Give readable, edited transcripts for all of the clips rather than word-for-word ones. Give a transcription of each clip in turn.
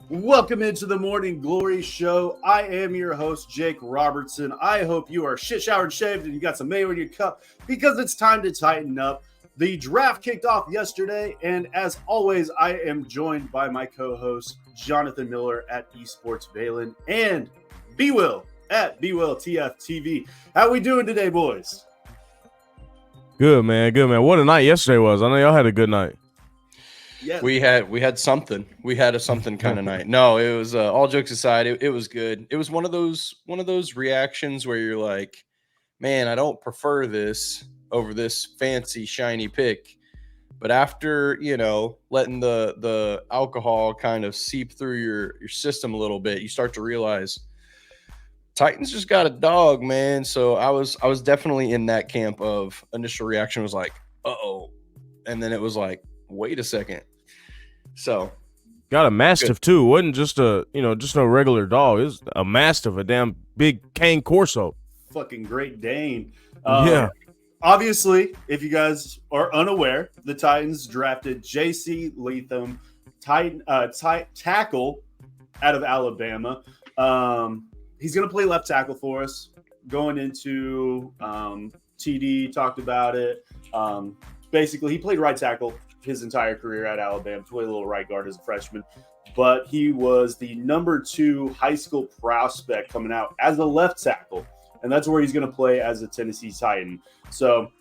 Welcome into the Morning Glory Show. I am your host, Jake Robertson. I hope you are shit showered, shaved, and you got some mayo in your cup because it's time to tighten up. The draft kicked off yesterday, and as always, I am joined by my co-host, Jonathan Miller at Esports Valen and B-Will at BWillTFTV. How we doing today, boys? Good, man. Good, man. What a night yesterday was. I know y'all had a good night. Yes. We had something. We had a something kind of night. No, it was all jokes aside, it was good. It was one of those reactions where you're like, man, I don't prefer this over this fancy shiny pick. But after, letting the alcohol kind of seep through your system a little bit, you start to realize Titans just got a dog, man. So I was definitely in that camp of initial reaction was like, uh-oh. And then it was like, wait a second. So got a mastiff too. It wasn't just just no regular dog. It was a mastiff, a damn big cane corso. Fucking Great Dane. Yeah. Obviously, if you guys are unaware, the Titans drafted J.C. Latham, tackle out of Alabama. He's going to play left tackle for us. Going into TD, talked about it. Basically, he played right tackle his entire career at Alabama, played a little right guard as a freshman. But he was the number 2 high school prospect coming out as a left tackle. And that's where he's going to play as a Tennessee Titan. So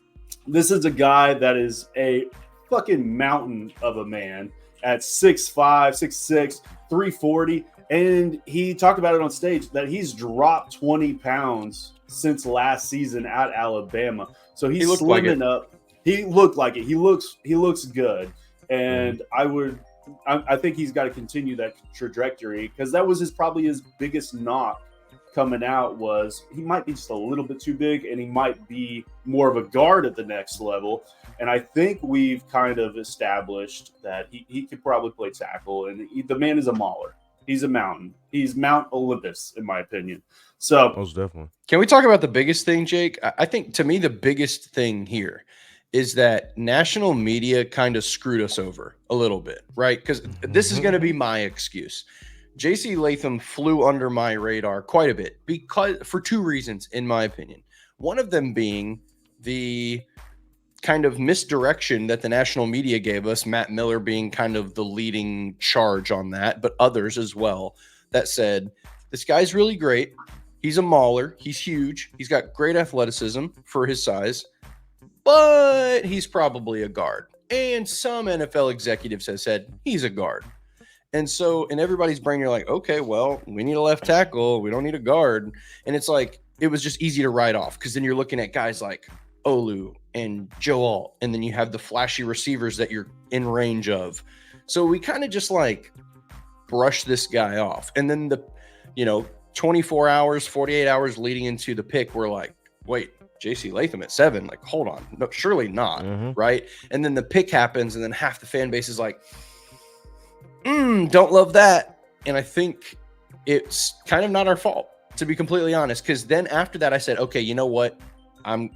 this is a guy that is a fucking mountain of a man at 6'5", 6'6", 340. And he talked about it on stage that he's dropped 20 pounds since last season at Alabama. So he's slimming up. He looked like it. He looks good. And I think he's got to continue that trajectory because that was probably his biggest knock coming out was he might be just a little bit too big and he might be more of a guard at the next level. And I think we've kind of established that he could probably play tackle and the man is a mauler. He's a mountain. He's Mount Olympus, in my opinion. So most definitely. Can we talk about the biggest thing, Jake? I think to me, the biggest thing here is that national media kind of screwed us over a little bit, right? Because this is going to be my excuse. J.C. Latham flew under my radar quite a bit for 2 reasons, in my opinion. One of them being the kind of misdirection that the national media gave us, Matt Miller being kind of the leading charge on that, but others as well, that said, this guy's really great. He's a mauler. He's huge. He's got great athleticism for his size, but he's probably a guard. And some NFL executives have said he's a guard. And so in everybody's brain, you're like, okay, well, we need a left tackle. We don't need a guard. And it's like, it was just easy to write off because then you're looking at guys like Olu and Joel, and then you have the flashy receivers that you're in range of. So we kind of just like brush this guy off. And then the, 24 hours, 48 hours leading into the pick, we're like, wait, J.C. Latham at 7, like, hold on. No, surely not, right? And then the pick happens, and then half the fan base is like, don't love that. And I think it's kind of not our fault, to be completely honest, because then after that, I said, okay, you know what? I'm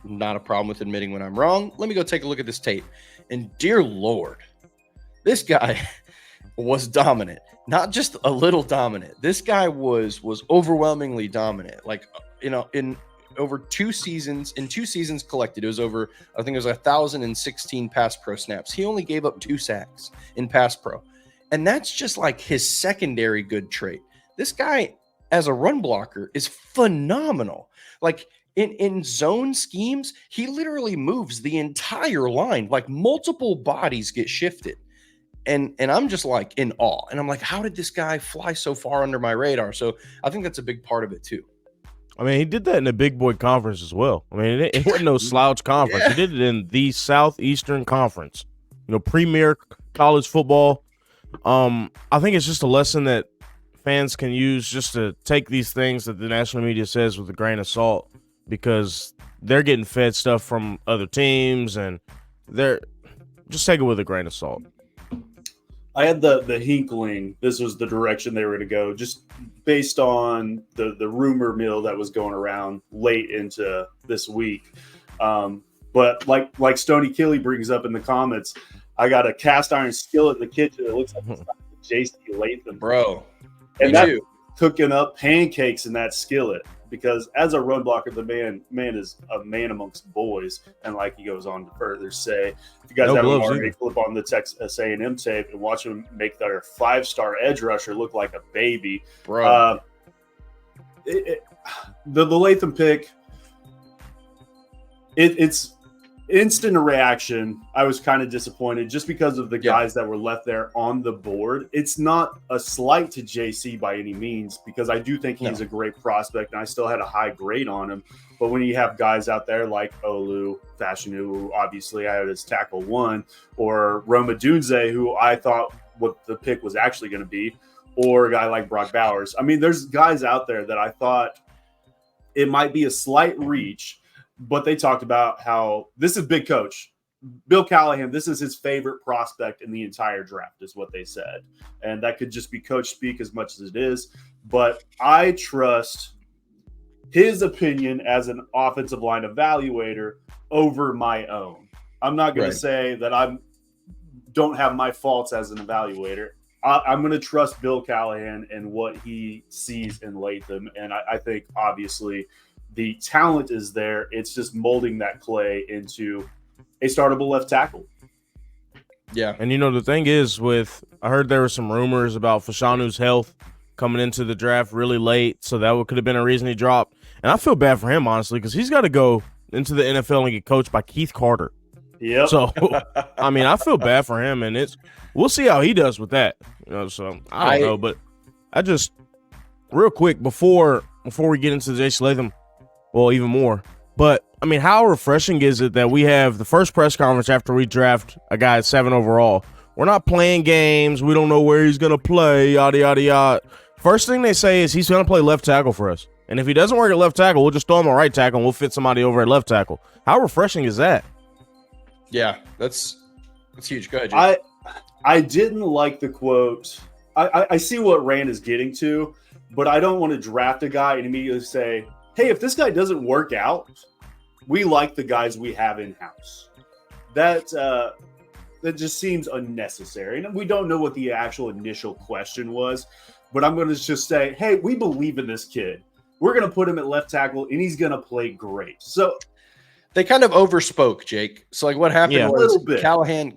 not a problem with admitting when I'm wrong. Let me go take a look at this tape. And dear Lord, this guy was dominant. Not just a little dominant. This guy was overwhelmingly dominant. Like, in over 2 seasons, collected, it was over, I think it was 1,016 pass pro snaps. He only gave up 2 sacks in pass pro. And that's just like his secondary good trait. This guy, as a run blocker, is phenomenal. Like, in zone schemes, he literally moves the entire line. Like, multiple bodies get shifted. And I'm just like in awe. And I'm like, how did this guy fly so far under my radar? So I think that's a big part of it too. I mean, he did that in the Big Boy Conference as well. I mean, it wasn't no slouch conference. Yeah. He did it in the Southeastern Conference, premier college football. I think it's just a lesson that fans can use just to take these things that the national media says with a grain of salt because they're getting fed stuff from other teams and they're just take it with a grain of salt. I had the hinkling this was the direction they were going to go, just based on the rumor mill that was going around late into this week. But like Stoney Killy brings up in the comments, I got a cast iron skillet in the kitchen that looks like it's got J.C. Latham. Bro. And that cooking up pancakes in that skillet, because as a run blocker, the man is a man amongst boys. And like he goes on to further say, if you guys haven't already, flip on the Texas A&M tape and watch him make their 5-star edge rusher look like a baby. Bro. The Latham pick, it's instant reaction. I was kind of disappointed just because of the guys that were left there on the board. It's not a slight to JC by any means, because I do think he's a great prospect and I still had a high grade on him. But when you have guys out there like Olu Fashanu, who obviously I had as tackle 1, or Roma Dunze, who I thought what the pick was actually going to be, or a guy like Brock Bowers. I mean, there's guys out there that I thought it might be a slight reach, but they talked about how this is big coach. Bill Callahan, this is his favorite prospect in the entire draft, is what they said. And that could just be coach speak as much as it is. But I trust his opinion as an offensive line evaluator over my own. I'm not going to say that I don't have my faults as an evaluator. I'm going to trust Bill Callahan and what he sees in Latham. And I think, obviously, the talent is there. It's just molding that clay into a startable left tackle. Yeah. And, the thing is I heard there were some rumors about Fashanu's health coming into the draft really late, so that could have been a reason he dropped. And I feel bad for him, honestly, because he's got to go into the NFL and get coached by Keith Carter. Yep. So, I mean, I feel bad for him, and we'll see how he does with that. So I don't know, but I just real quick before we get into the J.C. Latham, well, even more. But I mean, how refreshing is it that we have the first press conference after we draft a guy at 7 overall? We're not playing games. We don't know where he's gonna play. Yada yada yada. First thing they say is he's gonna play left tackle for us, and if he doesn't work at left tackle, we'll just throw him a right tackle and we'll fit somebody over at left tackle. How refreshing is that? Yeah, that's huge. Go ahead, Jay. I didn't like the quote. I see what Rand is getting to, but I don't want to draft a guy and immediately say, hey, if this guy doesn't work out, we like the guys we have in-house. That just seems unnecessary. And we don't know what the actual initial question was, but I'm going to just say, hey, we believe in this kid. We're going to put him at left tackle, and he's going to play great. So they kind of overspoke, Jake. So like what happened was a little bit.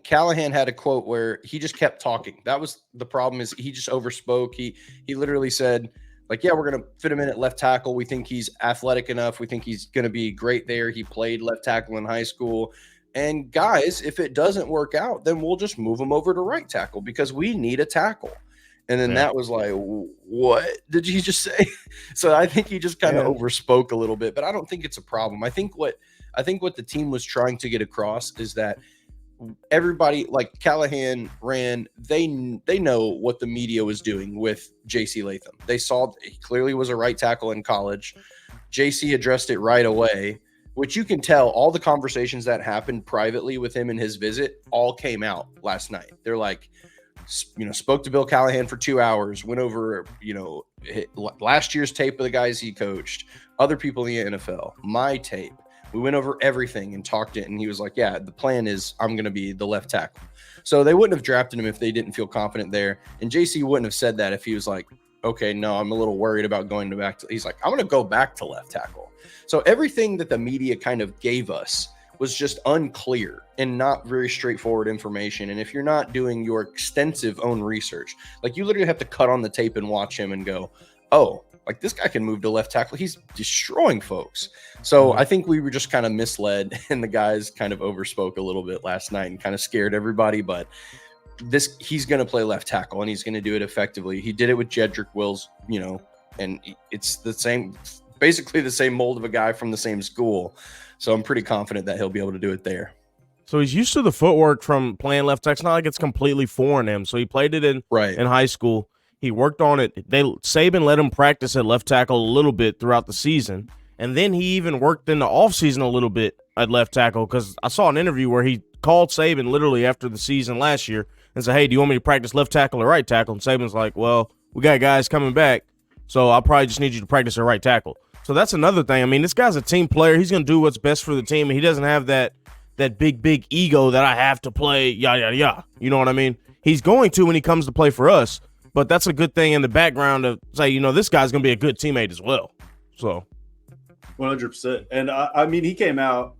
Callahan had a quote where he just kept talking. That was the problem, is he just overspoke. He literally said, like, yeah, we're going to fit him in at left tackle. We think he's athletic enough. We think he's going to be great there. He played left tackle in high school. And guys, if it doesn't work out, then we'll just move him over to right tackle because we need a tackle. And then that was like, what did you just say? So I think he just kind of overspoke a little bit, but I don't think it's a problem. I think what the team was trying to get across is that everybody, like Callahan, Rand, they know what the media was doing with JC Latham. They saw he clearly was a right tackle in college. JC addressed it right away, which you can tell all the conversations that happened privately with him in his visit all came out last night. They're like, spoke to Bill Callahan for 2 hours, went over, last year's tape of the guys he coached, other people in the NFL, my tape. We went over everything and talked it, and he was like, yeah, the plan is I'm going to be the left tackle. So they wouldn't have drafted him if they didn't feel confident there. And JC wouldn't have said that if he was like, okay, no, I'm a little worried about going back to – he's like, I'm going to go back to left tackle. So everything that the media kind of gave us was just unclear and not very straightforward information. And if you're not doing your extensive own research, like you literally have to cut on the tape and watch him and go, oh, like this guy can move to left tackle. He's destroying folks. So I think we were just kind of misled, and the guys kind of overspoke a little bit last night and kind of scared everybody. But he's going to play left tackle, and he's going to do it effectively. He did it with Jedrick Wills, and it's the same, basically the same mold of a guy from the same school. So I'm pretty confident that he'll be able to do it there. So he's used to the footwork from playing left tackle. It's not like it's completely foreign to him. So he played it in high school. He worked on it. Saban let him practice at left tackle a little bit throughout the season. And then he even worked in the offseason a little bit at left tackle, because I saw an interview where he called Saban literally after the season last year and said, hey, do you want me to practice left tackle or right tackle? And Saban's like, well, we got guys coming back, so I'll probably just need you to practice at right tackle. So that's another thing. I mean, this guy's a team player. He's going to do what's best for the team, and he doesn't have that that big ego that I have to play, yada. You know what I mean? He's going to when he comes to play for us, but that's a good thing in the background to say, this guy's going to be a good teammate as well. So 100%. And I mean, he came out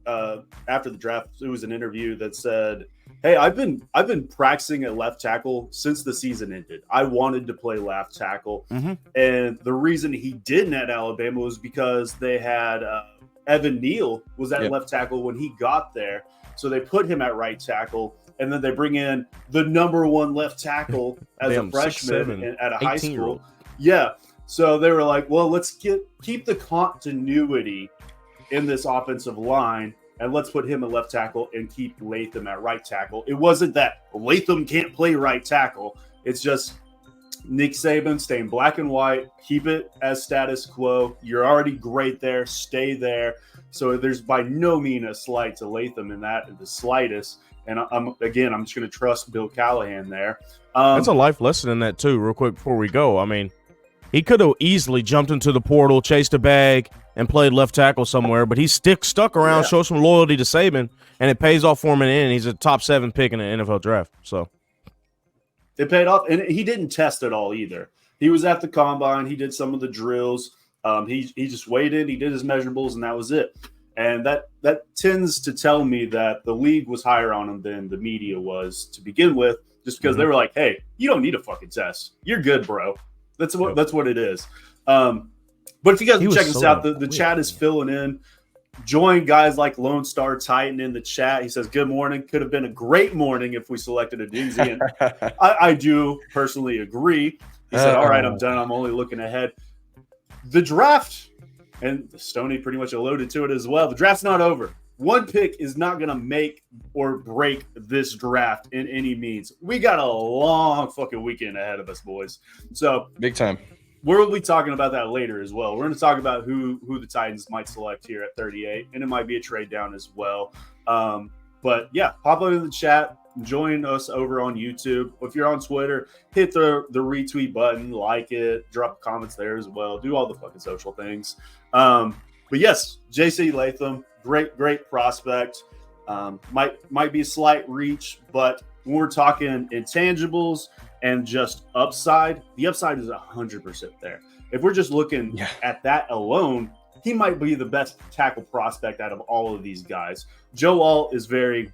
after the draft. It was an interview that said, "Hey, I've been practicing at left tackle since the season ended. I wanted to play left tackle, and the reason he didn't at Alabama was because they had Evan Neal was at left tackle when he got there, so they put him at right tackle, and then they bring in the number one left tackle as a freshman at a high school. Yeah." So they were like, well, let's keep the continuity in this offensive line, and let's put him at left tackle and keep Latham at right tackle. It wasn't that Latham can't play right tackle. It's just Nick Saban staying black and white, keep it as status quo. You're already great there. Stay there. So there's by no means a slight to Latham in that, in the slightest. And I'm just going to trust Bill Callahan there. That's a life lesson in that, too, real quick before we go. I mean, he could have easily jumped into the portal, chased a bag, and played left tackle somewhere, but he's stuck around, show some loyalty to Saban, and it pays off for him in the end. He's a top 7 pick in the NFL draft. So it paid off, and he didn't test at all either. He was at the combine. He did some of the drills. He just waited. He did his measurables, and that was it. And that tends to tell me that the league was higher on him than the media was to begin with, just because they were like, hey, you don't need a fucking test. You're good, bro. That's what it is. But if you guys check us out, the chat is filling in. Join guys like Lone Star Titan in the chat. He says, good morning. Could have been a great morning if we selected a doozy. And I do personally agree. He said, all right, I'm done. I'm only looking ahead. The draft, and Stoney pretty much alluded to it as well, the draft's not over. One pick is not going to make or break this draft in any means. We got a long fucking weekend ahead of us, boys. So big time. We'll be talking about that later as well. We're going to talk about who the Titans might select here at 38, and it might be a trade down as well. But yeah, hop on in the chat. Join us over on YouTube. If you're on Twitter, hit the retweet button, like it, drop comments there as well. Do all the fucking social things. But yes, JC Latham. Great prospect. Might be a slight reach, but when we're talking intangibles and just upside, the upside is 100% there. If we're just looking at that alone, he might be the best tackle prospect out of all of these guys. Joe Alt is very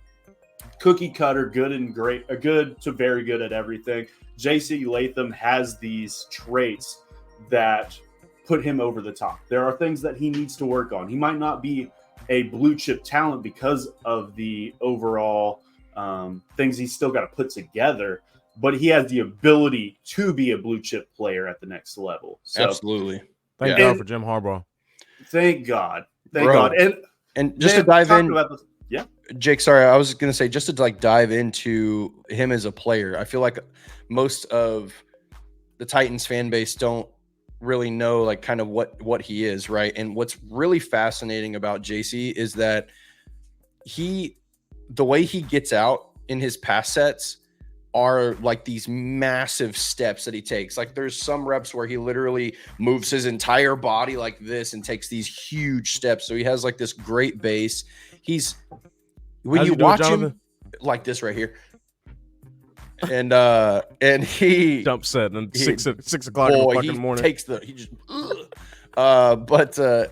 cookie cutter, good and great, good to very good at everything. JC Latham has these traits that put him over the top. There are things that he needs to work on. He might not be a blue chip talent because of the overall things he's still got to put together, but he has the ability to be a blue chip player at the next level. So, absolutely. Thank God for Jim Harbaugh. Thank God. Thank God. And just to dive in, yeah, Jake, sorry, I was going to say, just to like dive into him as a player, I feel like most of the Titans fan base don't really know like kind of what he is, right? And what's really fascinating about JC is that the way he gets out in his pass sets are like these massive steps that he takes. Like there's some reps where he literally moves his entire body like this and takes these huge steps. So he has like this great base. When you watch him like this right here, and he jumps at 6 o'clock in the fucking morning.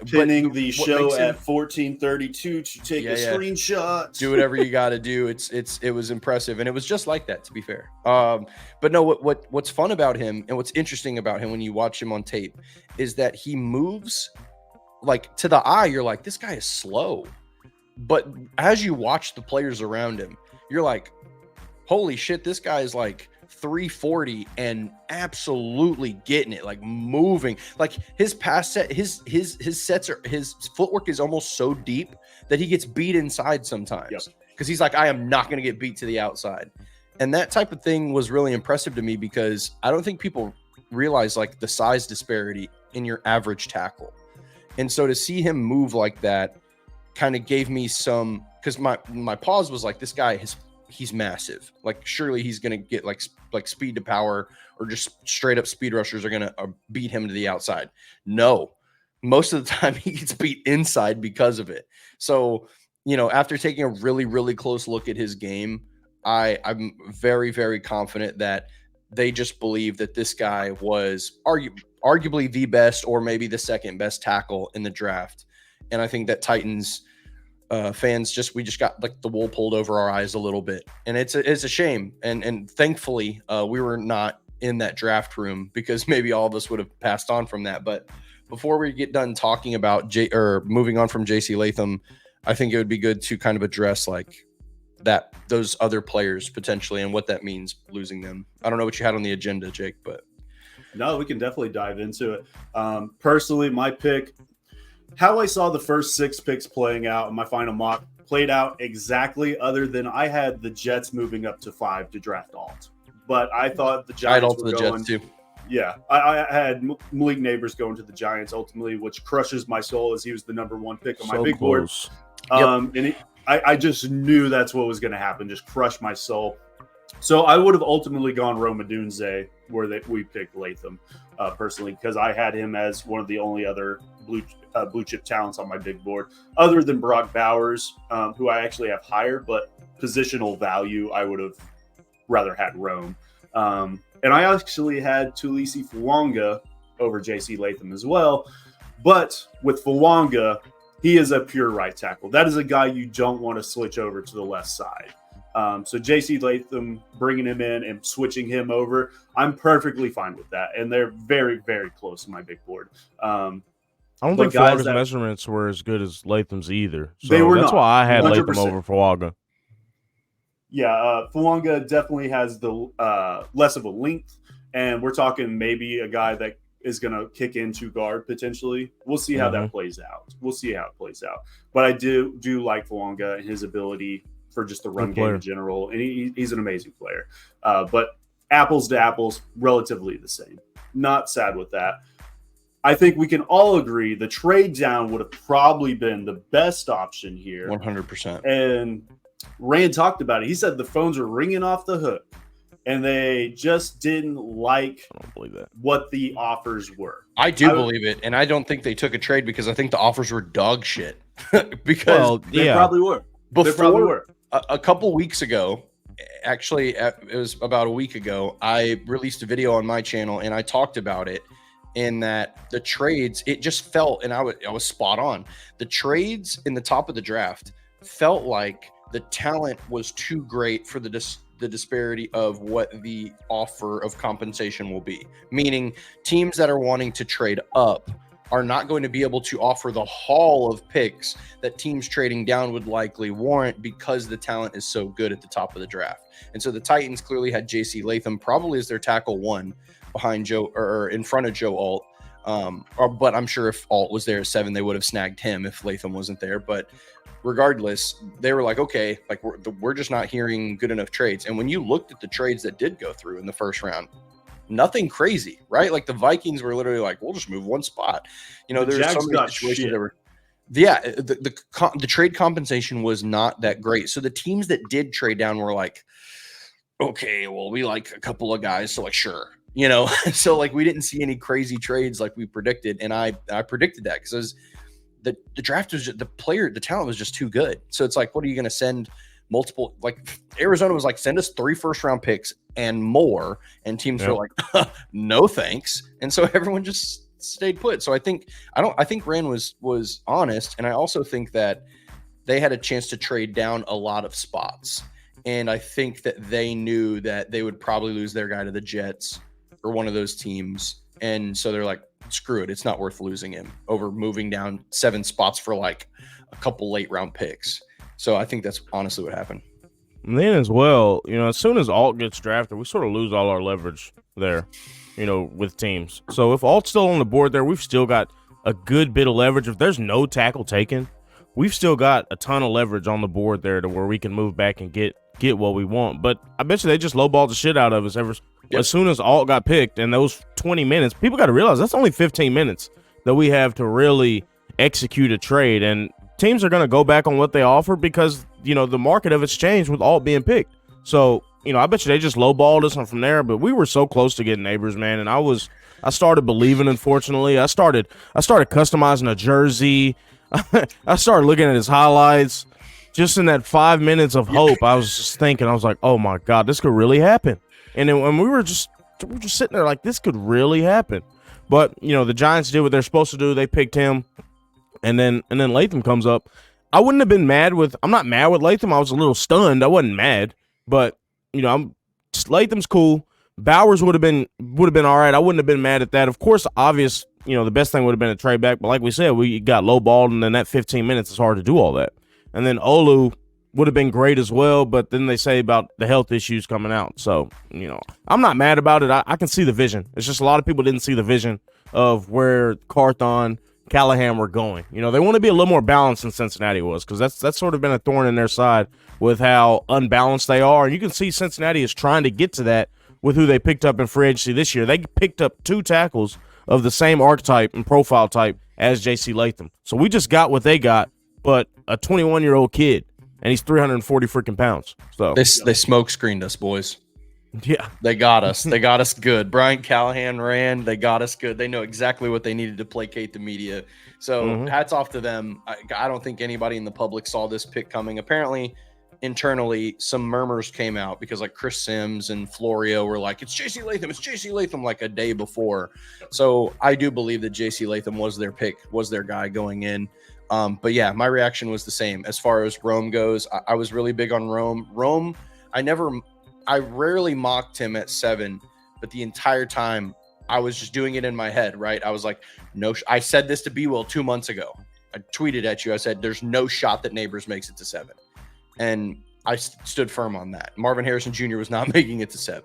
Pinning the show at 14:32 to take a screenshot. Do whatever you got to do. It was impressive, and it was just like that, to be fair. But no, what's fun about him and what's interesting about him when you watch him on tape is that he moves like to the eye. You're like, this guy is slow, but as you watch the players around him, you're like, holy shit, this guy is like 340 and absolutely getting it, like moving. Like his pass set, his sets are, his footwork is almost so deep that he gets beat inside sometimes because he's like, I am not going to get beat to the outside. And that type of thing was really impressive to me because I don't think people realize like the size disparity in your average tackle. And so to see him move like that kind of gave me some, because my pause was like, this guy he's massive. Like surely he's going to get like speed to power or just straight up speed rushers are going to beat him to the outside. No, most of the time he gets beat inside because of it. So after taking a really, really close look at his game, I'm very, very confident that they just believe that this guy was arguably the best or maybe the second best tackle in the draft. And I think that Titans fans we just got like the wool pulled over our eyes a little bit. And it's a shame. And thankfully we were not in that draft room, because maybe all of us would have passed on from that. But before we get done talking about moving on from JC Latham, I think it would be good to kind of address like those other players potentially and what that means losing them. I don't know what you had on the agenda, Jake, but no, we can definitely dive into it. Personally, my pick, how I saw the first 6 picks playing out in my final mock, played out exactly, other than I had the Jets moving up to 5 to draft Alt. But I thought the Giants were going Jets too. Yeah, I had Malik Neighbors going to the Giants ultimately, which crushes my soul, as he was the number 1 pick on my big board. And I just knew that's what was going to happen, just crush my soul. So I would have ultimately gone Rome Odunze where we picked Latham, personally, because I had him as one of the only other blue chip talents on my big board, other than Brock Bowers, who I actually have higher, but positional value, I would have rather had Rome. And I actually had Tulisi Fuanga over JC Latham as well. But with Fuanga, he is a pure right tackle. That is a guy you don't want to switch over to the left side. So JC Latham, bringing him in and switching him over, I'm perfectly fine with that. And they're very, very close in my big board. I don't think Fuaga's measurements were as good as Latham's either. So they were that's not, why I had 100%. Latham over Fuanga. Yeah, Fuanga definitely has the less of a length, and we're talking maybe a guy that is going to kick into guard potentially. We'll see how that plays out. But I do like Fuanga and his ability for just the run game in general, and he's an amazing player. But apples to apples, relatively the same. Not sad with that. I think we can all agree the trade down would have probably been the best option here. 100%. And Rand talked about it. He said the phones were ringing off the hook, and they just didn't like what the offers were. I believe it, and I don't think they took a trade because I think the offers were dog shit. Because they probably were. A couple weeks ago, actually, it was about a week ago, I released a video on my channel, and I talked about it. In that the trades, it just felt, and I was spot on. The trades in the top of the draft felt like the talent was too great for the disparity of what the offer of compensation will be. Meaning teams that are wanting to trade up are not going to be able to offer the haul of picks that teams trading down would likely warrant, because the talent is so good at the top of the draft. And so the Titans clearly had JC Latham probably as their tackle 1 behind Joe, or in front of Joe Alt. But I'm sure if Alt was there at 7, they would have snagged him if Latham wasn't there. But regardless, they were like, okay, like we're just not hearing good enough trades. And when you looked at the trades that did go through in the first round, nothing crazy, right? Like the Vikings were literally like, we'll just move 1 spot. There's so many situations that were. Yeah, the trade compensation was not that great. So the teams that did trade down were like, okay, well, we like a couple of guys, so like sure. So like we didn't see any crazy trades like we predicted, and I predicted that because the draft was just, the talent was just too good. So it's like, what are you going to send multiple? Like Arizona was like, send us 3 first-round picks and more, and teams were like, no thanks, and so everyone just stayed put. So I think Rand was honest, and I also think that they had a chance to trade down a lot of spots, and I think that they knew that they would probably lose their guy to the Jets or one of those teams. And so they're like, screw it. It's not worth losing him over moving down 7 spots for like a couple late round picks. So I think that's honestly what happened. And then as well, as soon as Alt gets drafted, we sort of lose all our leverage there, with teams. So if Alt's still on the board there, we've still got a good bit of leverage. If there's no tackle taken, we've still got a ton of leverage on the board there to where we can move back and get what we want. But I bet you they just lowballed the shit out of us as soon as Alt got picked. And those 20 minutes, people got to realize that's only 15 minutes that we have to really execute a trade. And teams are going to go back on what they offer because, the market of it's changed with Alt being picked. So, I bet you they just lowballed us from there. But we were so close to getting Neighbors, man. And I started believing, unfortunately. I started customizing a jersey. I started looking at his highlights. just in that 5 minutes of hope, I was just thinking, I was like, oh my God, this could really happen. And then when we were just sitting there like, this could really happen. But, the Giants did what they're supposed to do. They picked him. And then Latham comes up. I wouldn't have been mad I'm not mad with Latham. I was a little stunned. I wasn't mad. But, Latham's cool. Bowers would have been all right. I wouldn't have been mad at that. Of course, obvious, the best thing would have been a trade back. But like we said, we got lowballed, and then that 15 minutes is hard to do all that. And then Olu would have been great as well, but then they say about the health issues coming out. So, I'm not mad about it. I can see the vision. It's just a lot of people didn't see the vision of where Carthon, Callahan were going. They want to be a little more balanced than Cincinnati was, because that's sort of been a thorn in their side with how unbalanced they are. And you can see Cincinnati is trying to get to that with who they picked up in free agency this year. They picked up 2 tackles of the same archetype and profile type as J.C. Latham. So we just got what they got, but a 21-year-old kid. And he's 340 freaking pounds. So they smoke screened us, boys. Yeah, they got us. They got us good. Brian Callahan ran. They got us good. They know exactly what they needed to placate the media. So hats off to them. I don't think anybody in the public saw this pick coming. Apparently, internally, some murmurs came out because like Chris Sims and Florio were like, "It's J.C. Latham. It's J.C. Latham," like a day before. So I do believe that J.C. Latham was their pick, was their guy going in. But yeah, my reaction was the same. As far as Rome goes, I was really big on Rome. Rome, I rarely mocked him at 7, but the entire time I was just doing it in my head, right? I was like, I said this to B-Will 2 months ago. I tweeted at you. I said, there's no shot that Neighbors makes it to 7. And I stood firm on that. Marvin Harrison Jr. was not making it to 7.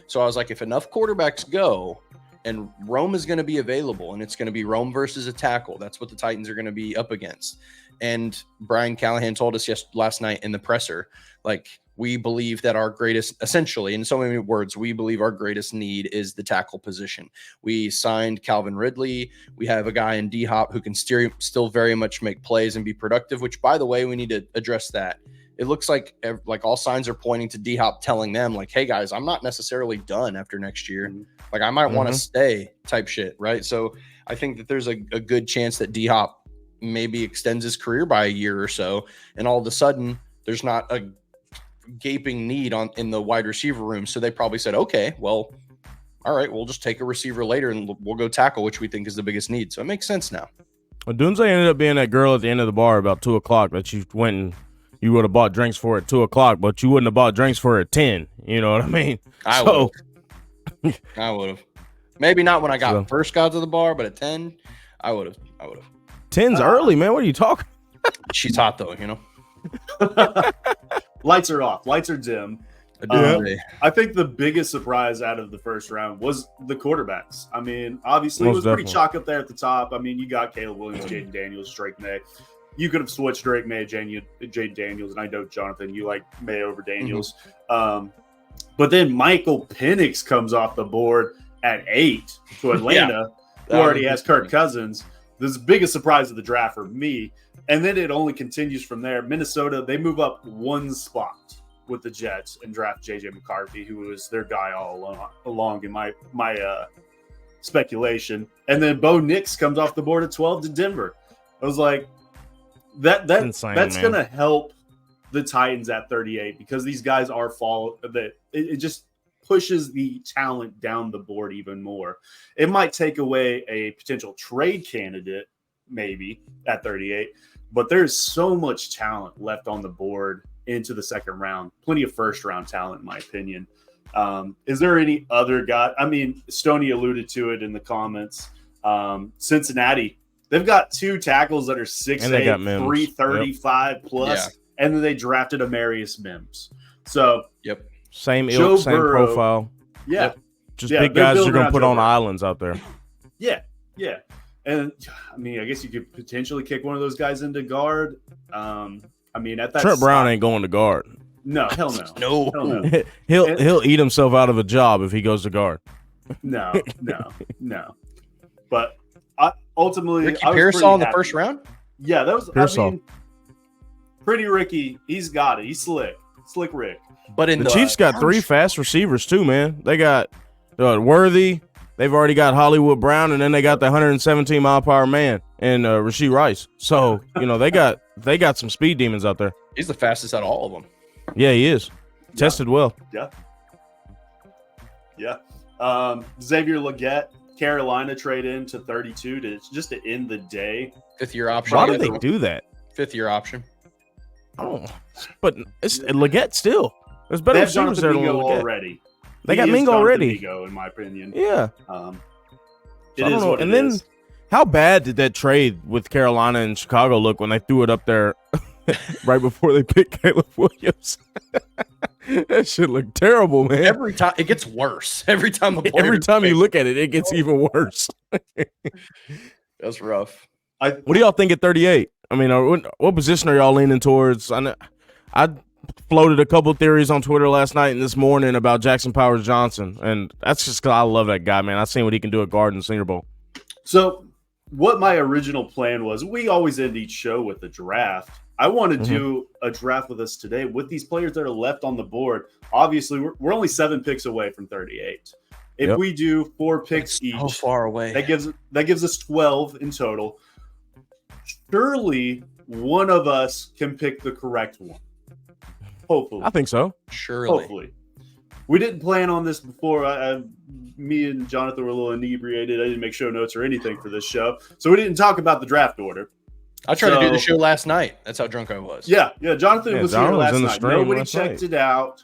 So I was like, if enough quarterbacks go, and Rome is going to be available, and it's going to be Rome versus a tackle. That's what the Titans are going to be up against. And Brian Callahan told us last night in the presser, like, we believe that our greatest, essentially, in so many words, we believe our greatest need is the tackle position. We signed Calvin Ridley. We have a guy in D-Hop who can still very much make plays and be productive, which, by the way, we need to address that. It looks like all signs are pointing to D-Hop telling them, like, hey, guys, I'm not necessarily done after next year. Like, I might want to stay type shit, right? So I think that there's a good chance that D-Hop maybe extends his career by a year or so, and all of a sudden there's not a gaping need in the wide receiver room. So they probably said, okay, well, all right, we'll just take a receiver later and we'll go tackle, which we think is the biggest need. So it makes sense now. Well, Dunze ended up being that girl at the end of the bar about 2 o'clock that you went and you would have bought drinks for at 2 o'clock, but you wouldn't have bought drinks for at 10. You know what I mean? I would have. Maybe not when I first got to the bar, but at 10, I would have. 10's early, man. What are you talking? She's hot though, Lights are off. Lights are dim. I think the biggest surprise out of the first round was the quarterbacks. I mean, obviously, it was pretty chalk up there at the top. I mean, you got Caleb Williams, Jaden Daniels, Drake May. You could have switched Drake May, Jaden Daniels, and I know, Jonathan, you like May over Daniels. But then Michael Penix comes off the board at 8 to Atlanta, who already has Kirk Cousins. This is the biggest surprise of the draft for me. And then it only continues from there. Minnesota, they move up 1 spot with the Jets and draft J.J. McCarthy, who was their guy all along in my speculation. And then Bo Nix comes off the board at 12 to Denver. I was like, that's going to help the Titans at 38 because these guys are it just pushes the talent down the board even more. It might take away a potential trade candidate maybe at 38, but there's so much talent left on the board into the second round. Plenty of first round talent, in my opinion. Is there any other guy? I mean, Stoney alluded to it in the comments. Cincinnati, they've got 2 tackles that are 6'8", 335 plus, and then they drafted Amarius Mims. So, same ilk, same profile. Yeah. Just big guys you're going to put on islands out there. Yeah. And, I mean, I guess you could potentially kick one of those guys into guard. I mean, at that Trent Brown ain't going to guard. No, hell no. No. Hell no. He'll eat himself out of a job if he goes to guard. No. But ultimately, Ricky Pearsall in the first round? Yeah, that was Pearsall. I mean, pretty Ricky. He's got it. He's slick Rick. But the Chiefs got 3 fast receivers too, man. They got Worthy. They've already got Hollywood Brown, and then they got the 117-mile-per-hour man and Rashee Rice. So they got some speed demons out there. He's the fastest out of all of them. Yeah, he is. Tested well. Yeah. Xavier Legette, Carolina trade in to 32 to end the day. 5th-year option. Why do they do that? 5th-year option. Oh, but it's Legette still. There's better They have receivers Jonathan there than Mingo Legette. already. They He got is Mingo Jonathan already. Mingo, in my opinion. Yeah. It So I don't is know. what And it then is. how bad did that trade with Carolina and Chicago look when they threw it up there right before they picked Caleb Williams? That shit looked terrible, man. Every time it gets worse. Every time Every time you look at it, it gets even worse. That's rough. What do y'all think at 38? I mean, what position are y'all leaning towards? I floated a couple theories on Twitter last night and this morning about Jackson Powers Johnson, and that's just because I love that guy, man. I've seen what he can do at guard in the Senior Bowl. So what my original plan was, we always end each show with a draft. I want to do a draft with us today with these players that are left on the board. Obviously, we're only 7 picks away from 38. If we do 4 picks each, so far away. that gives us 12 in total. Surely one of us can pick the correct one. Hopefully. I think so. Surely. Hopefully. We didn't plan on this before. Me and Jonathan were a little inebriated. I didn't make show notes or anything for this show. So we didn't talk about the draft order. I tried to do the show last night. That's how drunk I was. Yeah. Jonathan was here last night. Nobody last checked night. it out.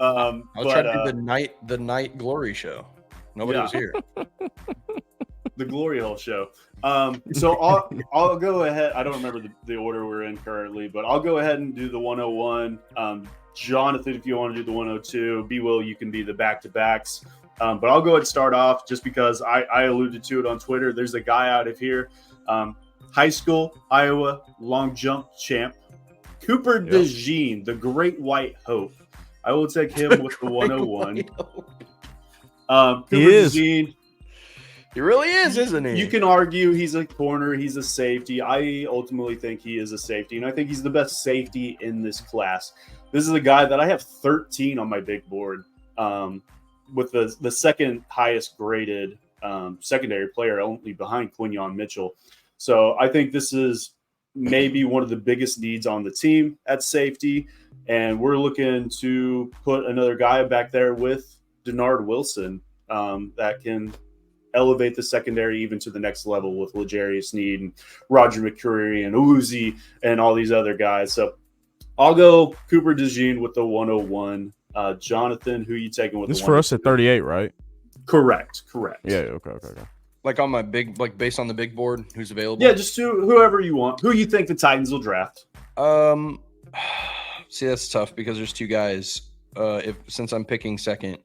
I was trying to do the night glory show. Nobody was here. The Glory Hole show. So I'll go ahead. I don't remember the order we're in currently, but I'll go ahead and do the 101. Jonathan, if you want to do the 102, B. Will, you can be the back-to-backs. But I'll go ahead and start off just because I alluded to it on Twitter. There's a guy out of here, high school, Iowa, long jump champ, Cooper DeJean, the Great White Hope. I will take him with the 101. Cooper DeJean. He really is, isn't he? You can argue he's a corner, he's a safety. I ultimately think he is a safety, and I think he's the best safety in this class. This is a guy that I have 13 on my big board, with the second highest graded secondary player, only behind Quinyon Mitchell. So I think this is maybe one of the biggest needs on the team at safety, and we're looking to put another guy back there with Denard Wilson that can elevate the secondary even to the next level with L'Jarius Sneed and Roger McCreary and Uzi and all these other guys. So I'll go Cooper DeJean with the 101. Jonathan, who you taking with this the for us at 38, right? Correct. Yeah, okay. Like on my based on the big board, who's available? Yeah, just whoever you want. Who you think the Titans will draft? See, that's tough because there's 2 guys. Since I'm picking second,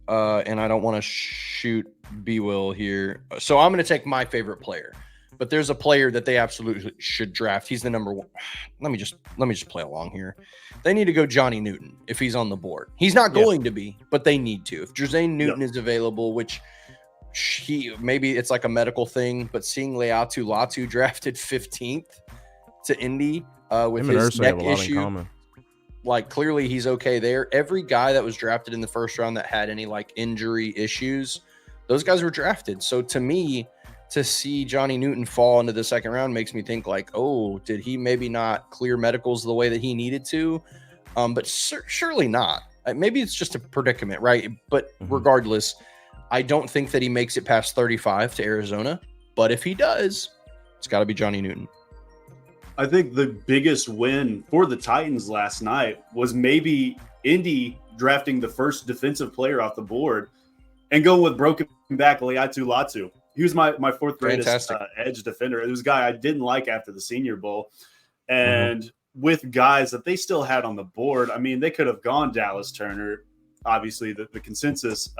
and I don't want to shoot B-Will here, so I'm going to take my favorite player. But there's a player that they absolutely should draft. He's the number 1. Let me just play along here. They need to go Johnny Newton if he's on the board. He's not going to be, but they need to. If Jermaine Newton is available, which maybe it's like a medical thing, but seeing Latu drafted 15th to Indy with his neck issue, like clearly he's okay there. Every guy that was drafted in the first round that had any like injury issues, those guys were drafted. So to me, to see Johnny Newton fall into the second round makes me think like, oh, did he maybe not clear medicals the way that he needed to? But surely not. Maybe it's just a predicament, right? But regardless, I don't think that he makes it past 35 to Arizona. But if he does, it's got to be Johnny Newton. I think the biggest win for the Titans last night was maybe Indy drafting the first defensive player off the board and going with broken back Latu. He was my 4th greatest edge defender. It was a guy I didn't like after the Senior Bowl. And with guys that they still had on the board, I mean, they could have gone Dallas Turner. Obviously, the consensus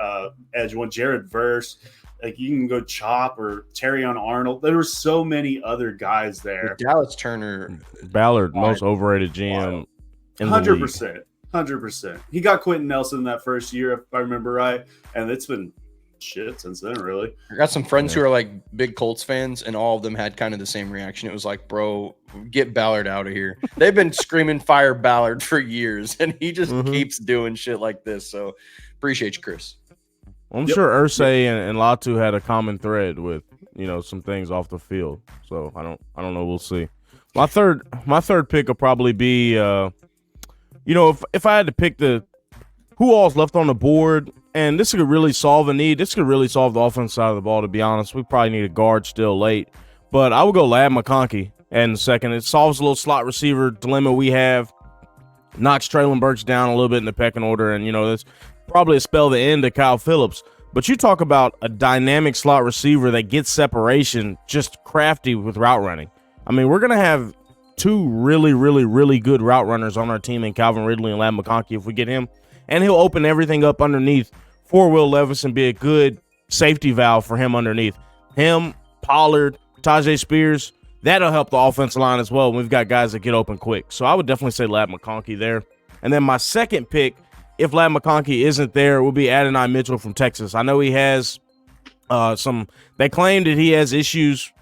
edge one, Jared Verse. Like, you can go Chop or Terrion Arnold. There were so many other guys there. Dallas Turner. Ballard, most overrated GM in the league. 100%. He got Quentin Nelson in that first year, if I remember right. And it's been shit since then, really. I got some friends who are like big Colts fans, and all of them had kind of the same reaction. It was like, bro, get Ballard out of here. They've been screaming fire Ballard for years, and he just keeps doing shit like this. So appreciate you, Chris. I'm sure Irsay and Latu had a common thread with, some things off the field. So I don't know. We'll see. My third pick will probably be, if I had to pick who all's left on the board, and this could really solve a need. This could really solve the offense side of the ball, to be honest. We probably need a guard still late. But I would go Ladd McConkey in second. It solves a little slot receiver dilemma we have. Knocks Traylon Burks down a little bit in the pecking order, and, that's probably a spell the end of Kyle Phillips. But you talk about a dynamic slot receiver that gets separation, just crafty with route running. I mean, we're going to have two really, really, really good route runners on our team in Calvin Ridley and Ladd McConkey if we get him. And he'll open everything up underneath for Will Levis and be a good safety valve for him underneath. Him, Pollard, Tajay Spears, that'll help the offensive line as well. We've got guys that get open quick. So I would definitely say Ladd McConkey there. And then my second pick, if Ladd McConkey isn't there, will be Adonai Mitchell from Texas. I know he has they claim that he has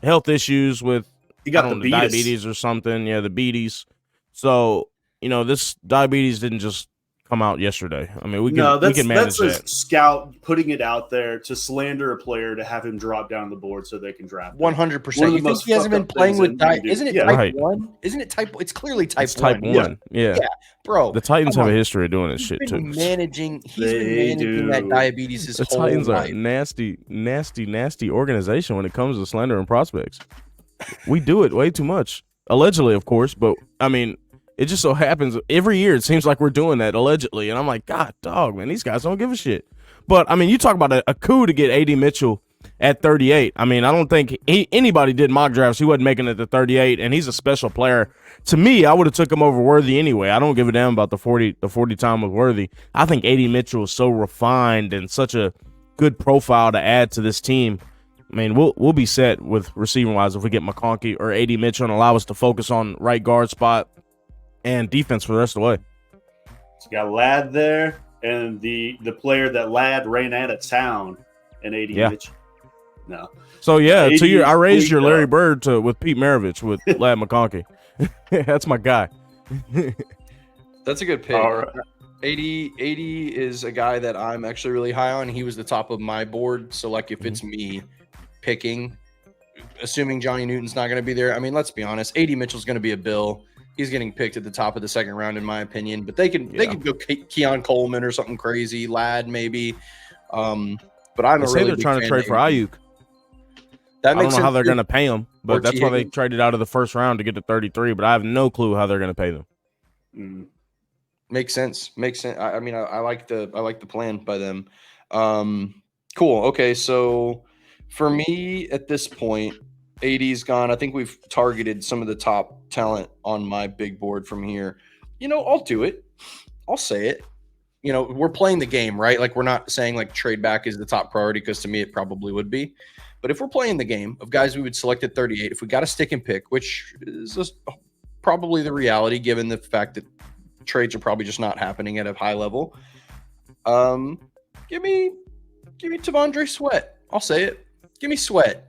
health issues with diabetes or something. Yeah, the beaties. So, this diabetes didn't just come out yesterday. I mean, we can manage that. A scout putting it out there to slander a player to have him drop down the board so they can draft 100%. You think he hasn't been playing with diabetes? Isn't it type 1? Isn't it type? It's clearly type 1. Type 1. Yeah, bro. The Titans have a history of doing this shit too. He's been managing that diabetes his whole life. The Titans are a nasty, nasty, nasty organization when it comes to slandering prospects. We do it way too much. Allegedly, of course, but I mean, it just so happens every year it seems like we're doing that allegedly. And I'm like, God, dog, man, these guys don't give a shit. But, I mean, you talk about a coup to get A.D. Mitchell at 38. I mean, I don't think anybody did mock drafts. He wasn't making it to 38, and he's a special player. To me, I would have took him over Worthy anyway. I don't give a damn about the 40 time with Worthy. I think A.D. Mitchell is so refined and such a good profile to add to this team. I mean, we'll be set with receiving-wise if we get McConkey or A.D. Mitchell and allow us to focus on right guard spot and defense for the rest of the way. So you got Ladd there, and the player that Ladd ran out of town, and A.D. Mitchell. No. So yeah, I raised your Larry Bird with Pete Maravich with Ladd McConkey. That's my guy. That's a good pick. All right. 80 is a guy that I'm actually really high on. He was the top of my board. So like if it's me picking, assuming Johnny Newton's not going to be there, I mean, let's be honest, A.D. Mitchell's going to be a Bill. He's getting picked at the top of the second round, in my opinion. But they could go Keon Coleman or something crazy, Ladd maybe. But I'm they're trying to trade for Ayuk. I don't know how they're going to pay him, but that's why they traded out of the first round to get to 33. But I have no clue how they're going to pay them. Makes sense. I mean, I like the plan by them. Cool. Okay, so for me at this point, 80's gone. I think we've targeted some of the top talent on my big board from here. I'll do it. I'll say it. We're playing the game, right? Like, we're not saying like trade back is the top priority, because to me it probably would be. But if we're playing the game of guys we would select at 38, if we got a stick and pick, which is just probably the reality given the fact that trades are probably just not happening at a high level, give me T'Vondre Sweat. I'll say it. Give me Sweat.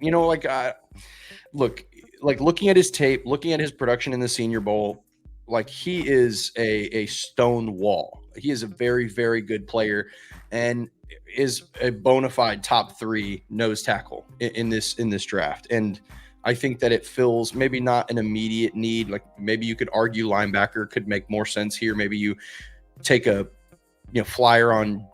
Looking at his tape, looking at his production in the Senior Bowl, like, he is a stone wall. He is a very, very good player and is a bona fide top 3 nose tackle in this draft. And I think that it fills maybe not an immediate need. Like, maybe you could argue linebacker could make more sense here. Maybe you take a flyer on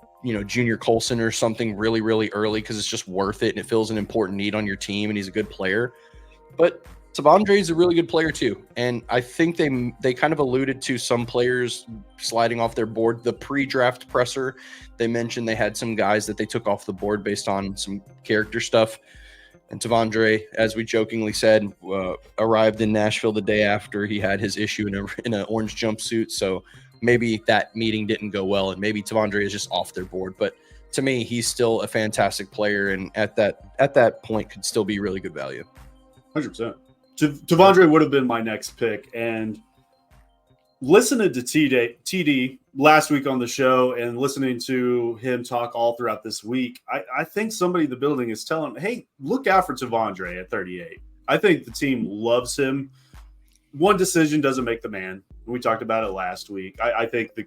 Junior Colson or something really, really early because it's just worth it and it fills an important need on your team and he's a good player. But T'Vondre is a really good player too. And I think they kind of alluded to some players sliding off their board. The pre-draft presser, they mentioned they had some guys that they took off the board based on some character stuff. And T'Vondre, as we jokingly said, arrived in Nashville the day after he had his issue in an orange jumpsuit. So maybe that meeting didn't go well, and maybe T'Vondre is just off their board. But to me, he's still a fantastic player, and at that point could still be really good value. 100%. T'Vondre would have been my next pick. And listening to TD last week on the show and listening to him talk all throughout this week, I think somebody in the building is telling him, hey, look out for T'Vondre at 38. I think the team loves him. One decision doesn't make the man. We talked about it last week. I think the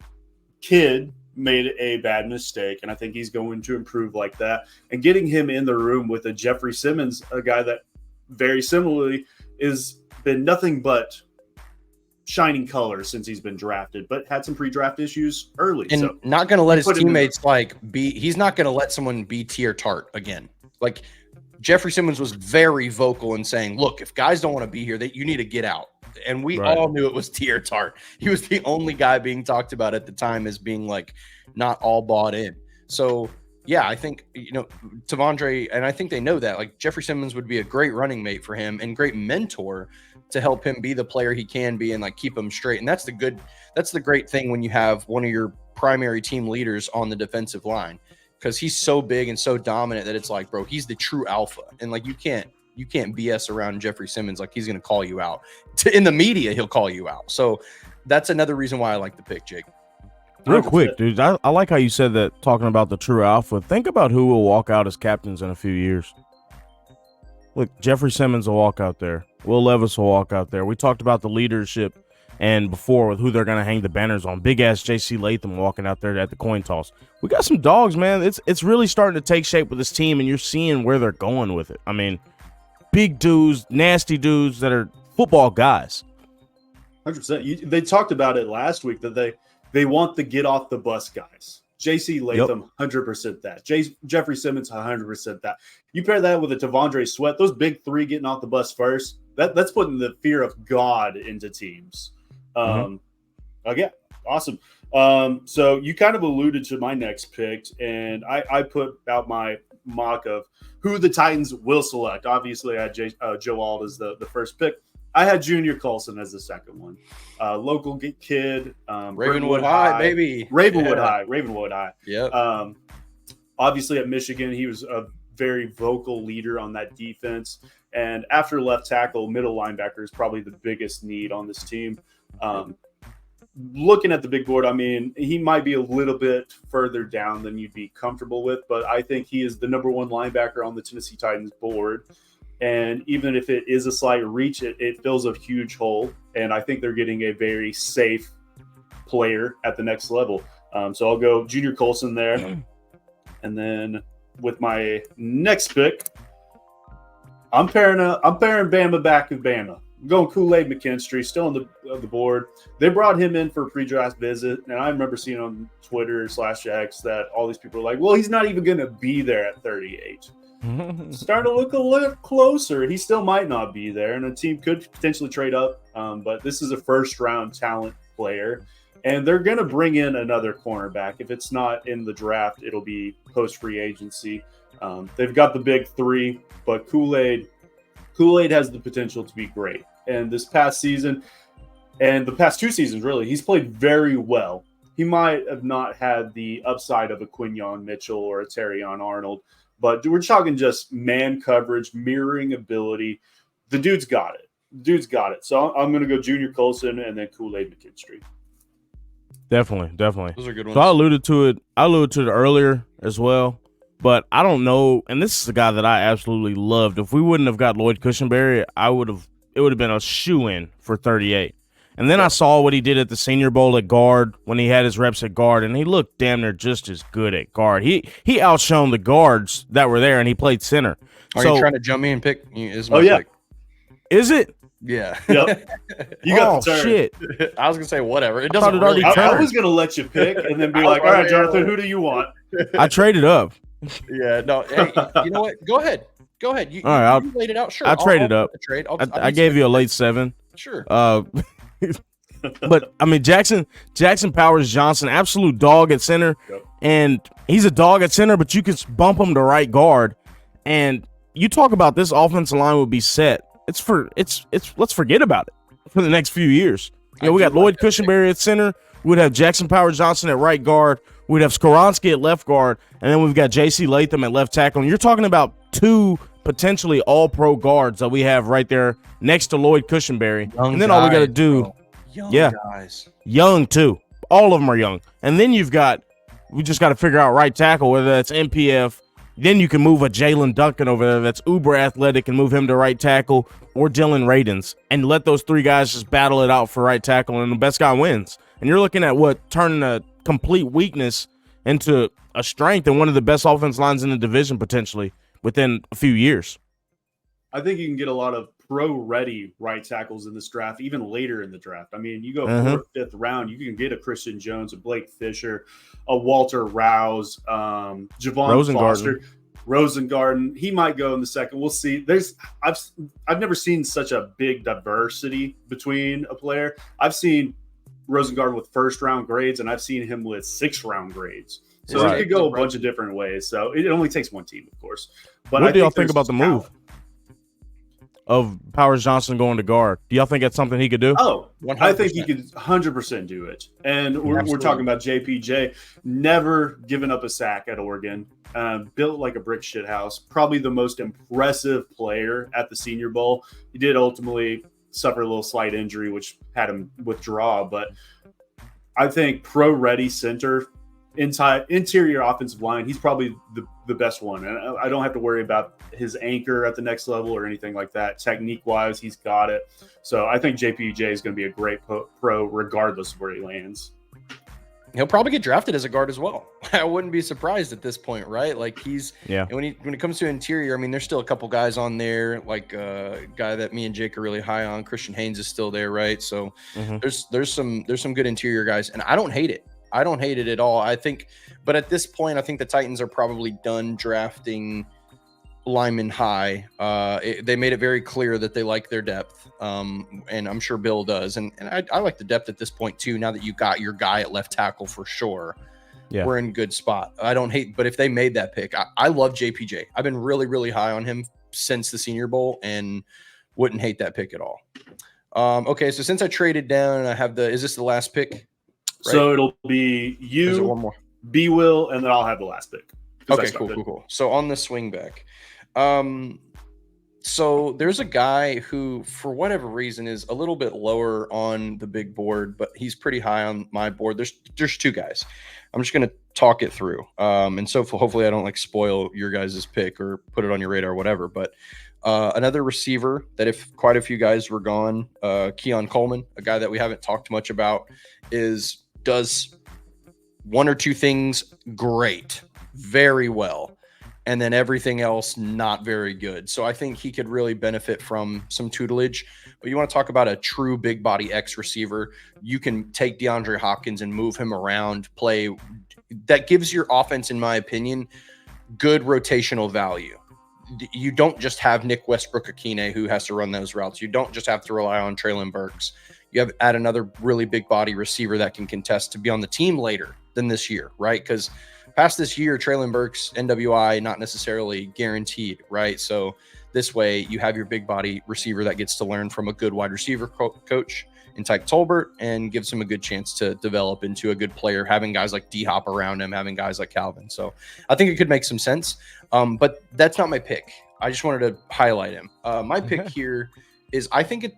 kid made a bad mistake, and I think he's going to improve like that. And getting him in the room with a Jeffrey Simmons, a guy that very similarly is been nothing but shining color since he's been drafted, but had some pre-draft issues early. And so not going to let his put him in teammates he's not going to let someone be tier tart again. Like Jeffrey Simmons was very vocal in saying, look, if guys don't want to be here, you need to get out. And we all knew it was tier tart. He was the only guy being talked about at the time as being like not all bought in. So yeah, I think, Tavondre, and I think they know that, like, Jeffrey Simmons would be a great running mate for him and great mentor to help him be the player he can be and like keep him straight. And that's the great thing when you have one of your primary team leaders on the defensive line, because he's so big and so dominant that it's like, bro, he's the true alpha. And like, you can't BS around Jeffrey Simmons. Like, he's going to call you out. In the media, he'll call you out. So that's another reason why I like the pick, Jake. Real quick, dude, I like how you said that, talking about the true alpha. Think about who will walk out as captains in a few years. Look, Jeffrey Simmons will walk out there. Will Levis will walk out there. We talked about the leadership and before with who they're going to hang the banners on. Big-ass J.C. Latham walking out there at the coin toss. We got some dogs, man. It's really starting to take shape with this team, and you're seeing where they're going with it. I mean, big dudes, nasty dudes that are football guys. 100%. They talked about it last week that they want the get off the bus guys. J.C. Latham, 100% that. Jeffrey Simmons, 100% that. You pair that with a Tavondre Sweat, those big three getting off the bus first, that's putting the fear of God into teams. Yeah, awesome. So you kind of alluded to my next pick, and I put out my mock of who the Titans will select. Obviously, I had Joe Alt as the first pick. I had Junior Colson as the second one. Local kid. Ravenwood High, baby. Ravenwood High. Yeah. Obviously, at Michigan, he was a very vocal leader on that defense. And after left tackle, middle linebacker is probably the biggest need on this team. Looking at the big board, I mean, he might be a little bit further down than you'd be comfortable with, but I think he is the number one linebacker on the Tennessee Titans board. And even if it is a slight reach, it fills a huge hole. And I think they're getting a very safe player at the next level. So I'll go Junior Colson there. And then with my next pick, I'm pairing Bama back with Bama. I'm going Kool-Aid McKinstry, still on the board. They brought him in for a pre-draft visit, and I remember seeing on Twitter/X that all these people were like, well, he's not even going to be there at 38. Starting to look a little closer. He still might not be there, and a team could potentially trade up, but this is a first-round talent player, and they're going to bring in another cornerback. If it's not in the draft, it'll be post-free agency. They've got the big three, but Kool-Aid has the potential to be great. And this past season, and the past two seasons, really, he's played very well. He might have not had the upside of a Quinyon Mitchell or a Terrion Arnold, but we're talking just man coverage, mirroring ability. The dude's got it. So I'm going to go Junior Colson and then Kool-Aid McKinstry. Definitely. Those are good ones. So I alluded to it earlier as well. But I don't know, and this is a guy that I absolutely loved. If we wouldn't have got Lloyd Cushenberry, it would have been a shoo-in for 38. And then I saw what he did at the Senior Bowl at guard when he had his reps at guard, and he looked damn near just as good at guard. He outshone the guards that were there, and he played center. Are you trying to jump me and pick? Pick. Is it? Yeah. Yep. You got the turn. Shit. I was going to say whatever. It I thought doesn't it already really turned. I was going to let you pick and then be like, all right, Jonathan, who do you want? I traded up. Yeah, no. Hey, you know what? Go ahead. You right, you laid it out. Sure. I traded up. I gave you a late 7. Sure. But I mean, Jackson Powers Johnson, absolute dog at center, and he's a dog at center. But you could bump him to right guard, and you talk about this offensive line would be set. Let's forget about it for the next few years. We got Lloyd Cushenberry at center. We'd have Jackson Powers Johnson at right guard. We'd have Skoronski at left guard, and then we've got J.C. Latham at left tackle. And you're talking about 2 potentially all-pro guards that we have right there next to Lloyd Cushenberry. And then all we got to do, guys, young too. All of them are young. And then we just got to figure out right tackle, whether that's MPF. Then you can move a Jalen Duncan over there that's uber athletic and move him to right tackle, or Dylan Radins, and let those 3 guys just battle it out for right tackle, and the best guy wins. And you're looking at turning a complete weakness into a strength and one of the best offense lines in the division potentially within a few years. I think you can get a lot of pro-ready right tackles in this draft, even later in the draft. I mean, you go fourth, fifth round, you can get a Christian Jones, a Blake Fisher, a Walter Rouse, Javon Foster, Rosengarten. He might go in the second. We'll see. I've never seen such a big diversity between a player. I've seen Rosengarten with first-round grades, and I've seen him with sixth-round grades. So it could go a bunch of different ways. So it only takes one team, of course. But what do y'all think about the move of Powers Johnson going to guard? Do y'all think that's something he could do? Oh, 100%. I think he could 100% do it. And we're talking about JPJ, never given up a sack at Oregon, built like a brick shit house, probably the most impressive player at the Senior Bowl. He did ultimately suffer a little slight injury, which had him withdraw. But I think pro-ready center, interior offensive line, he's probably the best one. And I don't have to worry about his anchor at the next level or anything like that. Technique-wise, he's got it. So I think JPJ is going to be a great pro regardless of where he lands. He'll probably get drafted as a guard as well. I wouldn't be surprised at this point, right? Like and when it comes to interior, I mean, there's still a couple guys on there, like a guy that me and Jake are really high on. Christian Haynes is still there, right? So there's some good interior guys, and I don't hate it. I don't hate it at all. I think, but at this point, I think the Titans are probably done drafting linemen high. They made it very clear that they like their depth, and I'm sure Bill does. And I like the depth at this point too. Now that you got your guy at left tackle for sure, we're in good spot. I don't hate, but if they made that pick, I love JPJ. I've been really, really high on him since the Senior Bowl, and wouldn't hate that pick at all. Okay, so since I traded down, I have is this the last pick? Right? So it'll be you, one more? B Will, and then I'll have the last pick. Okay, cool. So on the swing back, so there's a guy who, for whatever reason, is a little bit lower on the big board, but he's pretty high on my board. There's two guys. I'm just gonna talk it through, and so hopefully I don't spoil your guys' pick or put it on your radar or whatever. But another receiver that, if quite a few guys were gone, Keon Coleman, a guy that we haven't talked much about, does one or two things great, very well, and then everything else not very good. So I think he could really benefit from some tutelage. But you want to talk about a true big body X receiver, you can take DeAndre Hopkins and move him around, play. That gives your offense, in my opinion, good rotational value. You don't just have Nick Westbrook-Akine who has to run those routes. You don't just have to rely on Treylon Burks. You have add another really big body receiver that can contest to be on the team later than this year, right? Because past this year, Treylon Burks, NWI, not necessarily guaranteed, right? So this way you have your big body receiver that gets to learn from a good wide receiver coach in Tyke Tolbert and gives him a good chance to develop into a good player, having guys like D-Hop around him, having guys like Calvin. So I think it could make some sense, but that's not my pick. I just wanted to highlight him. My pick here is I think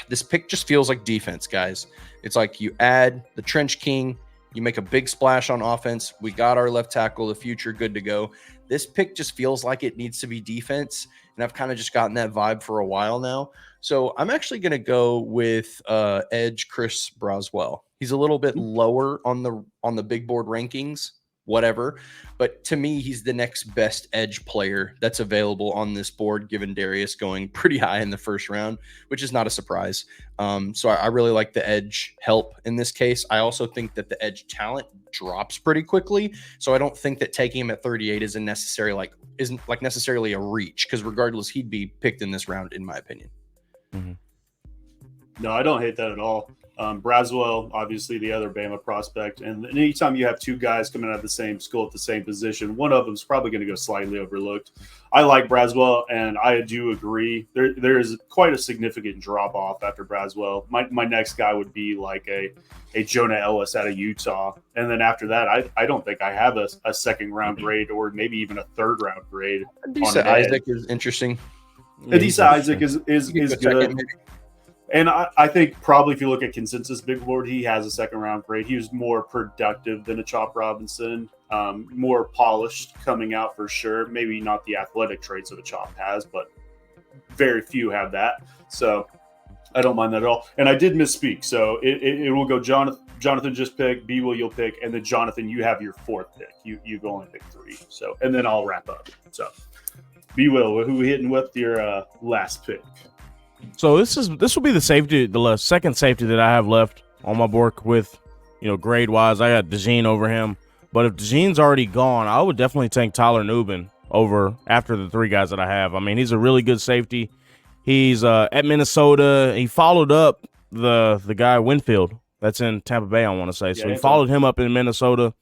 this pick just feels like defense, guys. It's like you add the Trench King, you make a big splash on offense. We got our left tackle, the future, good to go. This pick just feels like it needs to be defense, and I've kind of just gotten that vibe for a while now. So I'm actually going to go with edge Chris Braswell. He's a little bit lower on the big board rankings, whatever. But to me, he's the next best edge player that's available on this board, given Darius going pretty high in the first round, which is not a surprise. So I really like the edge help in this case. I also think that the edge talent drops pretty quickly. So I don't think that taking him at 38 isn't necessarily a reach, because regardless, he'd be picked in this round, in my opinion. Mm-hmm. No, I don't hate that at all. Braswell, obviously the other Bama prospect. And anytime you have two guys coming out of the same school at the same position, one of them is probably going to go slightly overlooked. I like Braswell, and I do agree. There is quite a significant drop-off after Braswell. My next guy would be like a Jonah Ellis out of Utah. And then after that, I don't think I have a second-round grade or maybe even a third-round grade. Adisa Isaac is interesting. Adisa Isaac is good. And I think probably if you look at consensus big board, he has a second round grade. He was more productive than a Chop Robinson, more polished coming out for sure. Maybe not the athletic traits of a Chop has, but very few have that. So I don't mind that at all. And I did misspeak. So it will go Jonathan just pick, B will you'll pick, and then Jonathan, you have your fourth pick. You've only picked three. So, and then I'll wrap up. So B. Will, who we hitting with your last pick? So this will be the second safety that I have left on my board with, grade wise. I got DeJean over him, but if DeJean's already gone, I would definitely take Tyler Nubin over after the three guys that I have. I mean, he's a really good safety. He's at Minnesota. He followed up the guy Winfield that's in Tampa Bay, I want to say. So he followed him up in Minnesota.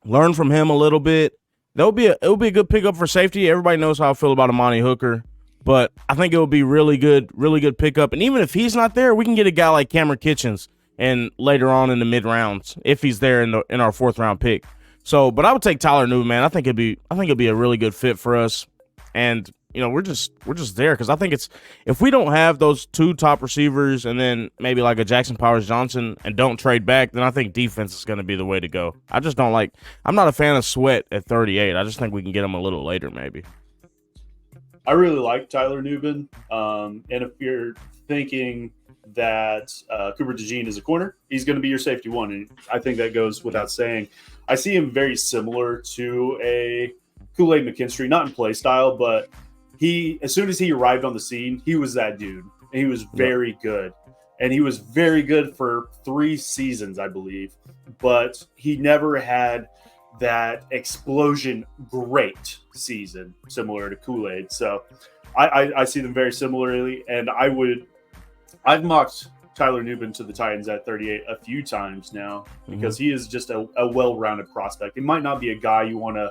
Learn from him a little bit. It'll be a good pickup for safety. Everybody knows how I feel about Amani Hooker. But I think it will be really good pickup. And even if he's not there, we can get a guy like Cameron Kitchens and later on in the mid rounds if he's there in our fourth round pick. So, but I would take Tyler Newman, man. I think it'd be a really good fit for us. And we're just there because I think if we don't have those two top receivers and then maybe like a Jackson Powers Johnson and don't trade back, then I think defense is going to be the way to go. I'm not a fan of Sweat at 38. I just think we can get him a little later maybe. I really like Tyler Nubin. And if you're thinking that Cooper DeJean is a corner, he's going to be your safety one. And I think that goes without saying. I see him very similar to a Kool-Aid McKinstry, not in play style, but as soon as he arrived on the scene, he was that dude. And he was very good. And he was very good for 3 seasons, I believe. But he never had that explosion great season similar to Kool-Aid. So I see them very similarly, and I've mocked Tyler Nubin to the Titans at 38 a few times now because he is just a well-rounded prospect. He might not be a guy you want to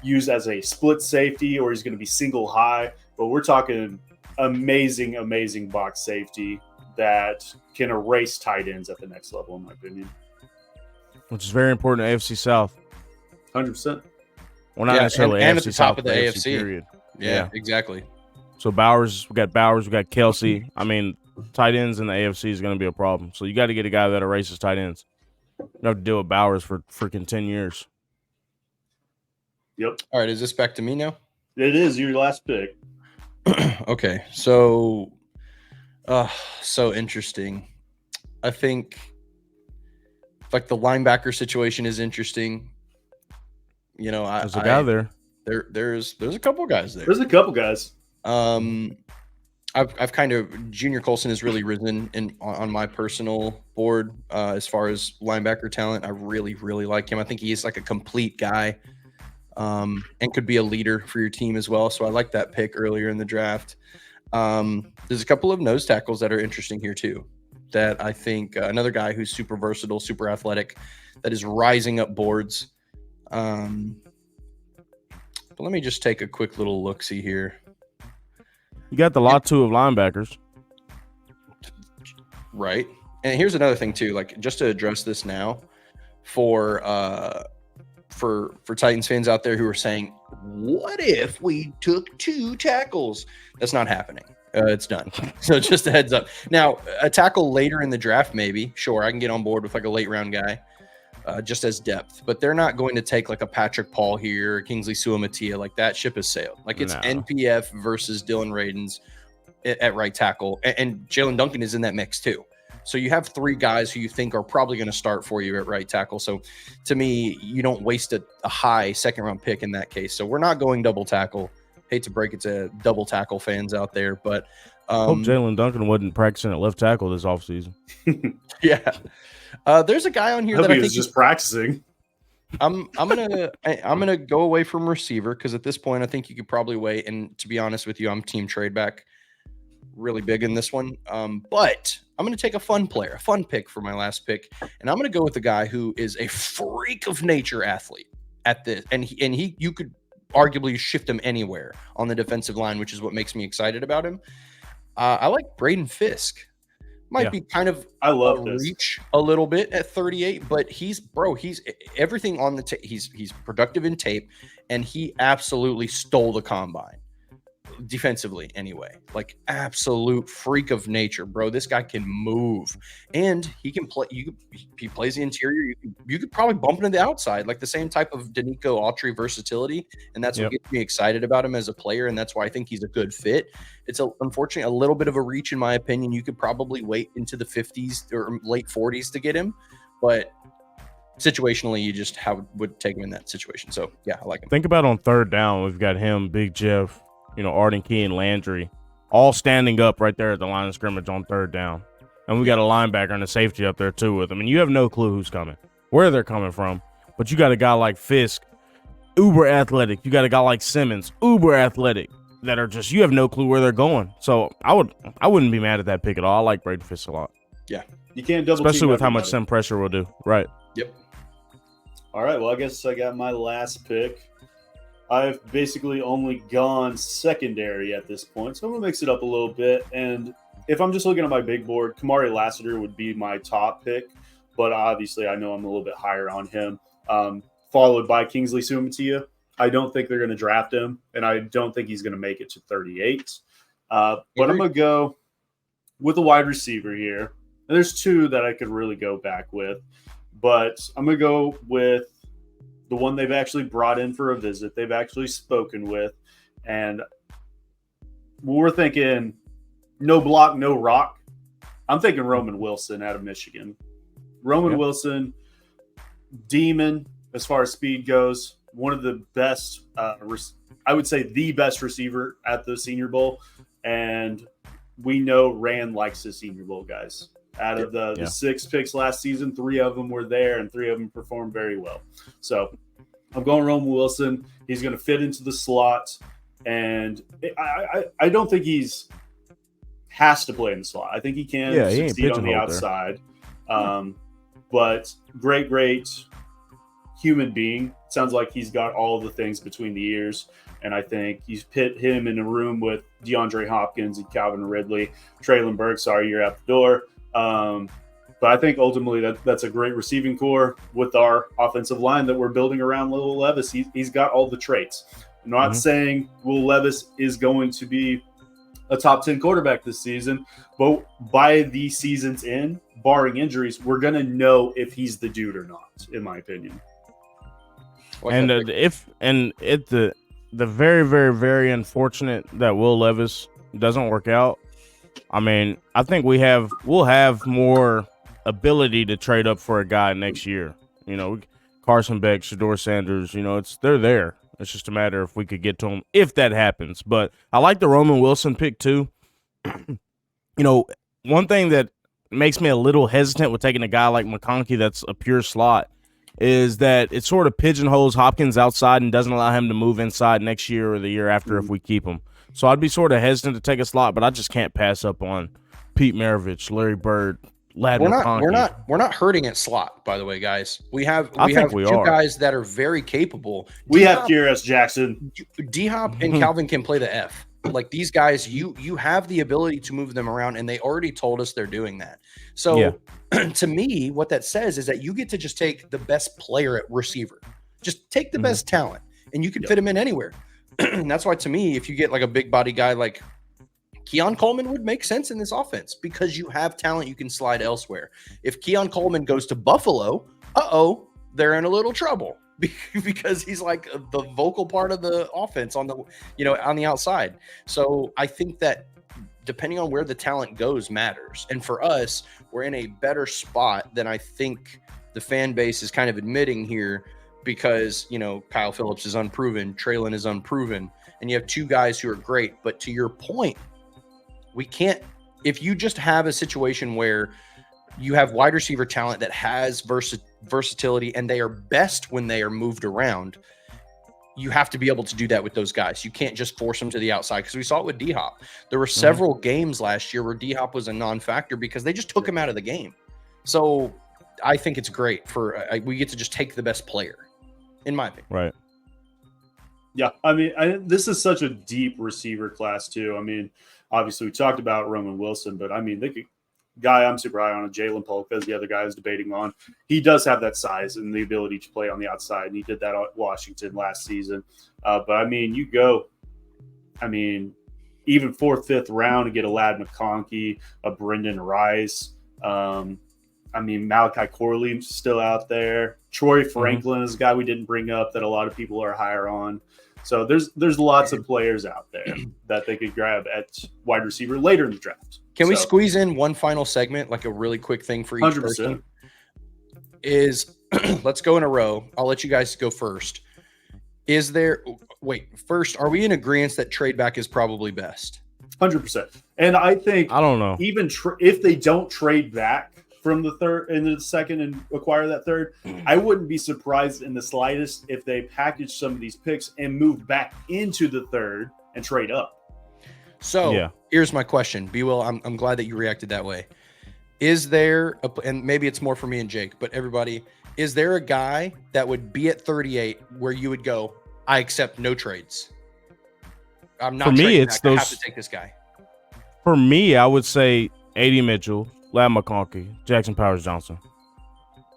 use as a split safety or he's going to be single high, but we're talking amazing box safety that can erase tight ends at the next level, in my opinion. Which is very important to AFC South. 100%. Well, not necessarily and AFC at the South, top of the AFC. Period. Yeah, exactly. So we got Kelsey. I mean, tight ends in the AFC is going to be a problem. So you got to get a guy that erases tight ends. You have to deal with Bowers for freaking 10 years. Yep. All right, is this back to me now? It is your last pick. Okay, so interesting. I think like the linebacker situation is interesting. There's a guy there. There's a couple guys there. There's a couple guys. I've kind of Junior Colson has really risen on my personal board as far as linebacker talent. I really like him. I think he is like a complete guy, and could be a leader for your team as well. So I like that pick earlier in the draft. There's a couple of nose tackles that are interesting here too. That I think another guy who's super versatile, super athletic, that is rising up boards. But let me just take a quick little look-see here. You got the lot two of linebackers. Right. And here's another thing too, like just to address this now for Titans fans out there who are saying, what if we took 2 tackles? That's not happening. It's done. So just a heads up. Now, a tackle later in the draft, maybe. Sure, I can get on board with like a late round guy. Just as depth, but they're not going to take like a Patrick Paul here, Kingsley Suamatia. Like that ship has sailed. Like it's NPF versus Dylan Radins at right tackle, and Jalen Duncan is in that mix too. So you have 3 guys who you think are probably going to start for you at right tackle. So to me, you don't waste a high second round pick in that case. So we're not going double tackle. Hate to break it to double tackle fans out there, but hope Jalen Duncan wasn't practicing at left tackle this offseason. Yeah. There's a guy on here that I think was just practicing. I'm gonna go away from receiver because at this point I think you could probably wait. And to be honest with you, I'm team trade back, really big in this one. But I'm gonna take a fun pick for my last pick, and I'm gonna go with the guy who is a freak of nature athlete at this, and you could arguably shift him anywhere on the defensive line, which is what makes me excited about him. I like Braden Fisk. Might be kind of reach a little bit at 38, but he's everything on the tape. He's productive in tape, and he absolutely stole the combine defensively anyway. Like absolute freak of nature, bro. This guy can move, and he can play. He plays the interior. You could probably bump him to the outside, like the same type of Danico Autry versatility, and that's what gets me excited about him as a player, and that's why I think he's a good fit. It's unfortunately a little bit of a reach in my opinion. You could probably wait into the 50s or late 40s to get him, but situationally, you just would take him in that situation. So yeah, I like him. Think about on third down, we've got him, Big Jeff, Arden Key and Landry, all standing up right there at the line of scrimmage on third down. And we got a linebacker and a safety up there too with them. And you have no clue who's coming, where they're coming from. But you got a guy like Fisk, uber athletic. You got a guy like Simmons, uber athletic, that are just, you have no clue where they're going. So I wouldn't be mad at that pick at all. I like Braden Fisk a lot. Yeah. You can't double especially with everybody. how much sim pressure will do. Right. Yep. All right. Well, I guess I got my last pick. I've basically only gone secondary at this point, so I'm going to mix it up a little bit. And if I'm just looking at my big board, Kamari Lassiter would be my top pick, but obviously I know I'm a little bit higher on him. Followed by Kingsley Sumatia. I don't think they're going to draft him, and I don't think he's going to make it to 38. But I'm going to go with a wide receiver here. And there's two that I could really go back with, but I'm going to go with the one they've actually brought in for a visit, they've actually spoken with, and we're thinking no block, no rock. I'm thinking Roman Wilson out of Michigan. Roman Wilson, demon as far as speed goes, one of the best, I would say the best receiver at the Senior Bowl, and we know Rand likes his Senior Bowl guys. Out of the 6 picks last season, 3 of them were there, and 3 of them performed very well. So I'm going Roman Wilson. He's going to fit into the slot, and I don't think he's has to play in the slot. I think he can succeed on the outside. But great human being. Sounds like he's got all of the things between the ears, and I think he's put him in a room with DeAndre Hopkins and Calvin Ridley. Traylon Burks, sorry, you're out the door. But I think ultimately that's a great receiving core with our offensive line that we're building around Will Levis. He's got all the traits. I'm not saying Will Levis is going to be a top 10 quarterback this season, but by the season's end, barring injuries, we're going to know if he's the dude or not, in my opinion. And the very, very, very unfortunate that Will Levis doesn't work out. I mean, I think we'll have more ability to trade up for a guy next year. Carson Beck, Shador Sanders, they're there. It's just a matter if we could get to him if that happens. But I like the Roman Wilson pick too. One thing that makes me a little hesitant with taking a guy like McConkey that's a pure slot is that it sort of pigeonholes Hopkins outside and doesn't allow him to move inside next year or the year after if we keep him. So I'd be sort of hesitant to take a slot, but I just can't pass up on Pete Maravich, Larry Bird, McConkey. We're not hurting at slot, by the way, guys. We have two guys that are very capable. We have Kyrus Jackson. D-Hop and Calvin can play the F. Like these guys, you have the ability to move them around, and they already told us they're doing that. So to me, what that says is that you get to just take the best player at receiver. Just take the best talent, and you can fit him in anywhere. And that's why, to me, if you get like a big body guy like Keon Coleman would make sense in this offense because you have talent you can slide elsewhere. If Keon Coleman goes to Buffalo, they're in a little trouble because he's like the vocal part of the offense on the outside. So I think that depending on where the talent goes matters. And for us, we're in a better spot than I think the fan base is kind of admitting here because, Kyle Phillips is unproven, Traylon is unproven, and you have 2 guys who are great. But to your point, we can't – if you just have a situation where you have wide receiver talent that has versatility and they are best when they are moved around, you have to be able to do that with those guys. You can't just force them to the outside because we saw it with D-Hop. There were several games last year where D-Hop was a non-factor because they just took him out of the game. So I think it's great for we get to just take the best player, in my opinion. Right. Yeah, I mean, this is such a deep receiver class too. I mean, obviously we talked about Roman Wilson, but I mean, guy I'm super high on, Jalen Polka is the other guy I was debating on. He does have that size and the ability to play on the outside, and he did that at Washington last season. But I mean, even 4th, 5th round to get a Lad McConkey, a Brendan Rice. Malachi Corley's still out there. Troy Franklin is a guy we didn't bring up that a lot of people are higher on. So there's lots of players out there that they could grab at wide receiver later in the draft. Can we squeeze in one final segment, like a really quick thing for each 100%. Person? Let's go in a row. I'll let you guys go first. Wait, first, are we in agreement that trade back is probably best? 100%. And I think I don't know. even if they don't trade back from the third into the second and acquire that third, I wouldn't be surprised in the slightest if they package some of these picks and move back into the third and trade up. So here's my question. B. Will, I'm glad that you reacted that way. Is there, and maybe it's more for me and Jake, but everybody, is there a guy that would be at 38 where you would go, I accept no trades? I'm not. For me, it's back. I have to take this guy. For me, I would say A.D. Mitchell, Latham McConkey, Jackson Powers Johnson.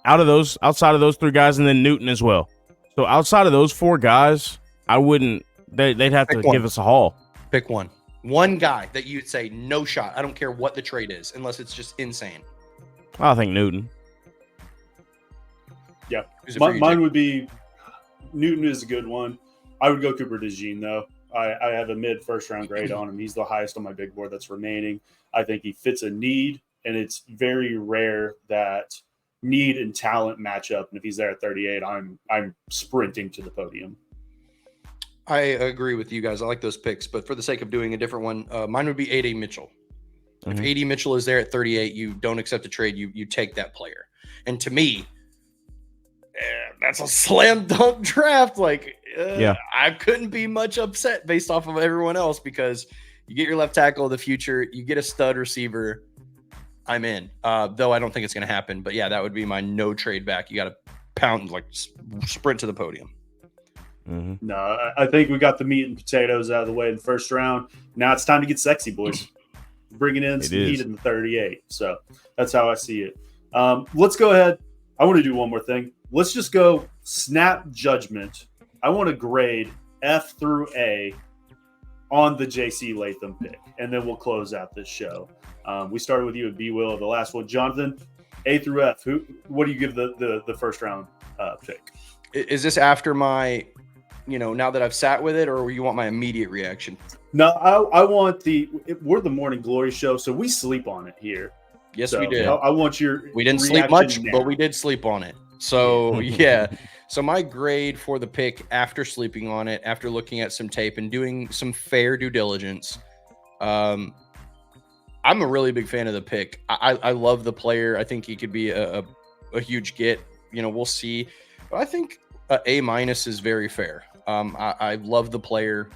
Outside of those three guys, and then Newton as well. So outside of those four guys, I wouldn't. They'd have to give us a haul. Pick one. One guy that you'd say no shot. I don't care what the trade is, unless it's just insane. I think Newton. Yeah, mine would be Newton is a good one. I would go Cooper DeJean though. I have a mid first round grade on him. He's the highest on my big board that's remaining. I think he fits a need, and it's very rare that need and talent match up. And if he's there at 38, I'm sprinting to the podium. I agree with you guys. I like those picks, but for the sake of doing a different one, mine would be A.D. Mitchell. Mm-hmm. If A.D. Mitchell is there at 38, you don't accept a trade. You take that player. And to me, that's a slam dunk draft. I couldn't be much upset based off of everyone else because you get your left tackle of the future, you get a stud receiver. I'm in. Though I don't think it's going to happen. But yeah, that would be my no trade back. You got to pound, sprint to the podium. Mm-hmm. No, I think we got the meat and potatoes out of the way in the first round. Now it's time to get sexy, boys. Bringing in some heat in the 38. So that's how I see it. Let's go ahead. I want to do one more thing. Let's just go snap judgment. I want to grade F through A on the J.C. Latham pick, and then we'll close out this show. We started with you at B. Will, the last one. Jonathan, A through F. What do you give the first round pick? Is this after my, now that I've sat with it, or you want my immediate reaction? No, I want we're the Morning Glory show, so we sleep on it here. Yes, so we did. I want your We didn't sleep much, but we did sleep on it. So, yeah. So my grade for the pick after sleeping on it, after looking at some tape and doing some fair due diligence, I'm a really big fan of the pick. I love the player. I think he could be a huge get. We'll see. But I think A- is very fair. I love the player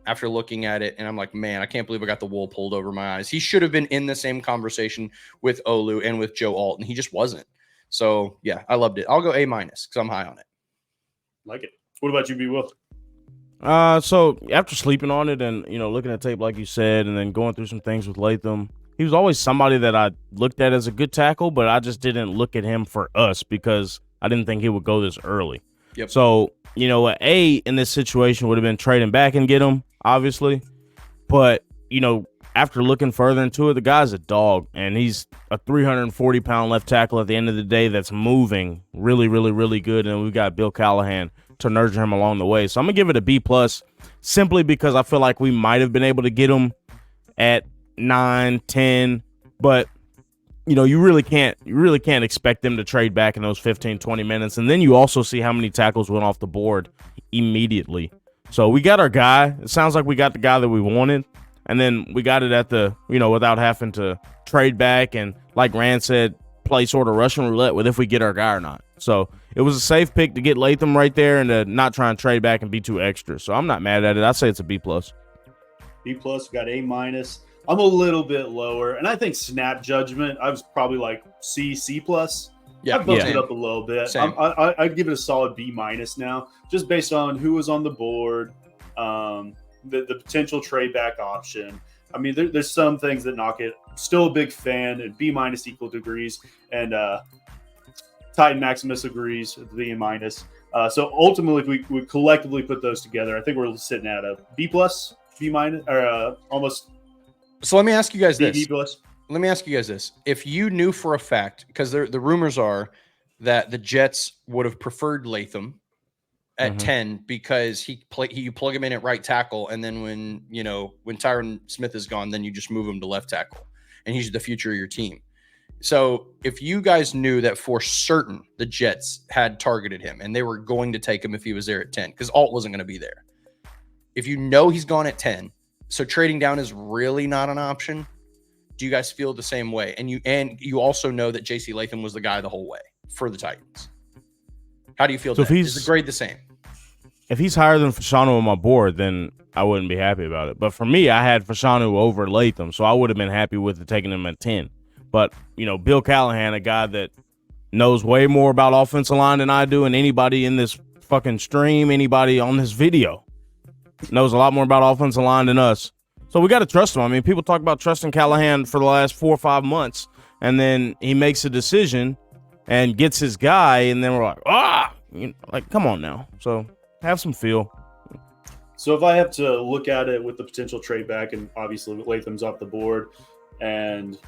after looking at it, and I'm like, man, I can't believe I got the wool pulled over my eyes. He should have been in the same conversation with Olu and with Joe Alt, and he just wasn't. So, yeah, I loved it. I'll go A- because I'm high on it. Like it. What about you, B. Will? So after sleeping on it and, looking at tape like you said and then going through some things with Latham, he was always somebody that I looked at as a good tackle, but I just didn't look at him for us because I didn't think he would go this early. Yep. So, an A in this situation would have been trading back and get him, obviously. But, after looking further into it, the guy's a dog, and he's a 340-pound left tackle at the end of the day that's moving really, really, really good. And we've got Bill Callahan to nurture him along the way. So I'm going to give it a B+ simply because I feel like we might have been able to get him at 9, 10, but you really can't expect them to trade back in those 15, 20 minutes. And then you also see how many tackles went off the board immediately. So we got our guy. It sounds like we got the guy that we wanted. And then we got it at the, without having to trade back and, like Rand said, play sort of Russian roulette with if we get our guy or not. So it was a safe pick to get Latham right there and to not try and trade back and be too extra. So I'm not mad at it. I'd say it's a B+. B+, got A-. I'm a little bit lower, and I think snap judgment, I was probably like C+. Yeah, I bumped it up a little bit. I'd give it a solid B- now, just based on who was on the board, the potential trade back option. I mean, there's some things that knock it. Still a big fan, and B- equal degrees, and Titan Maximus agrees with B-. So ultimately, if we collectively put those together, I think we're sitting at a B+, B-, or almost. So let me ask you guys this. B+. Let me ask you guys this. If you knew for a fact, because the rumors are that the Jets would have preferred Latham at 10 because you plug him in at right tackle, and then when Tyron Smith is gone, then you just move him to left tackle, and he's the future of your team. So if you guys knew that for certain the Jets had targeted him and they were going to take him if he was there at 10, because Alt wasn't going to be there, if you know he's gone at 10, so trading down is really not an option. Do you guys feel the same way? And you also know that JC Latham was the guy the whole way for the Titans. How do you feel? So is the grade the same? If he's higher than Fashanu on my board, then I wouldn't be happy about it. But for me, I had Fashanu over Latham, so I would have been happy with taking him at 10. But, Bill Callahan, a guy that knows way more about offensive line than I do, and anybody in this fucking stream, anybody on this video, knows a lot more about offensive line than us. So we got to trust him. I mean, people talk about trusting Callahan for the last 4 or 5 months, and then he makes a decision and gets his guy, and then we're like, come on now. So have some feel. So if I have to look at it with the potential trade back, and obviously Latham's off the board, and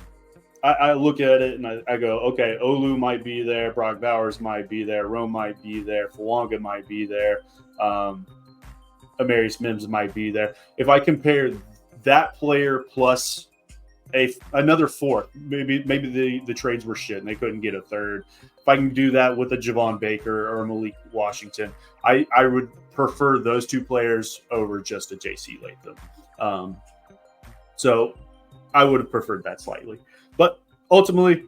I look at it and I go, okay, Olu might be there, Brock Bowers might be there, Rome might be there, Falonga might be there, Amarius Mims might be there. If I compare that player plus another fourth, maybe the trades were shit and they couldn't get a third. If I can do that with a Javon Baker or a Malik Washington, I would prefer those two players over just a JC Latham. So I would have preferred that slightly. But ultimately,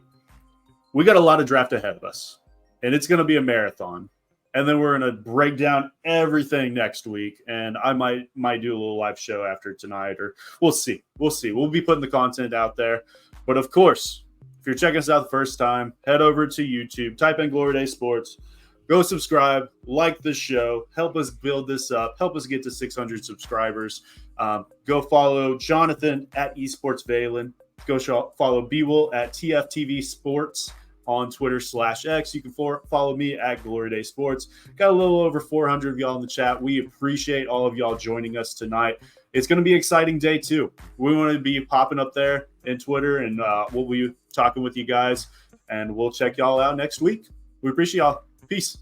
we got a lot of draft ahead of us, and it's going to be a marathon. And then we're going to break down everything next week, and I might do a little live show after tonight, or we'll see. We'll be putting the content out there. But of course, if you're checking us out the first time, head over to YouTube, type in Glory Day Sports, go subscribe, like the show, help us build this up, help us get to 600 subscribers. Go follow Jonathan at Esports Valen. Go follow B-Will at TFTV Sports on Twitter/X. You can follow me at Glory Day Sports. Got a little over 400 of y'all in the chat. We appreciate all of y'all joining us tonight. It's going to be an exciting day too. We want to be popping up there in Twitter, and we'll be talking with you guys, and we'll check y'all out next week. We appreciate y'all. Peace.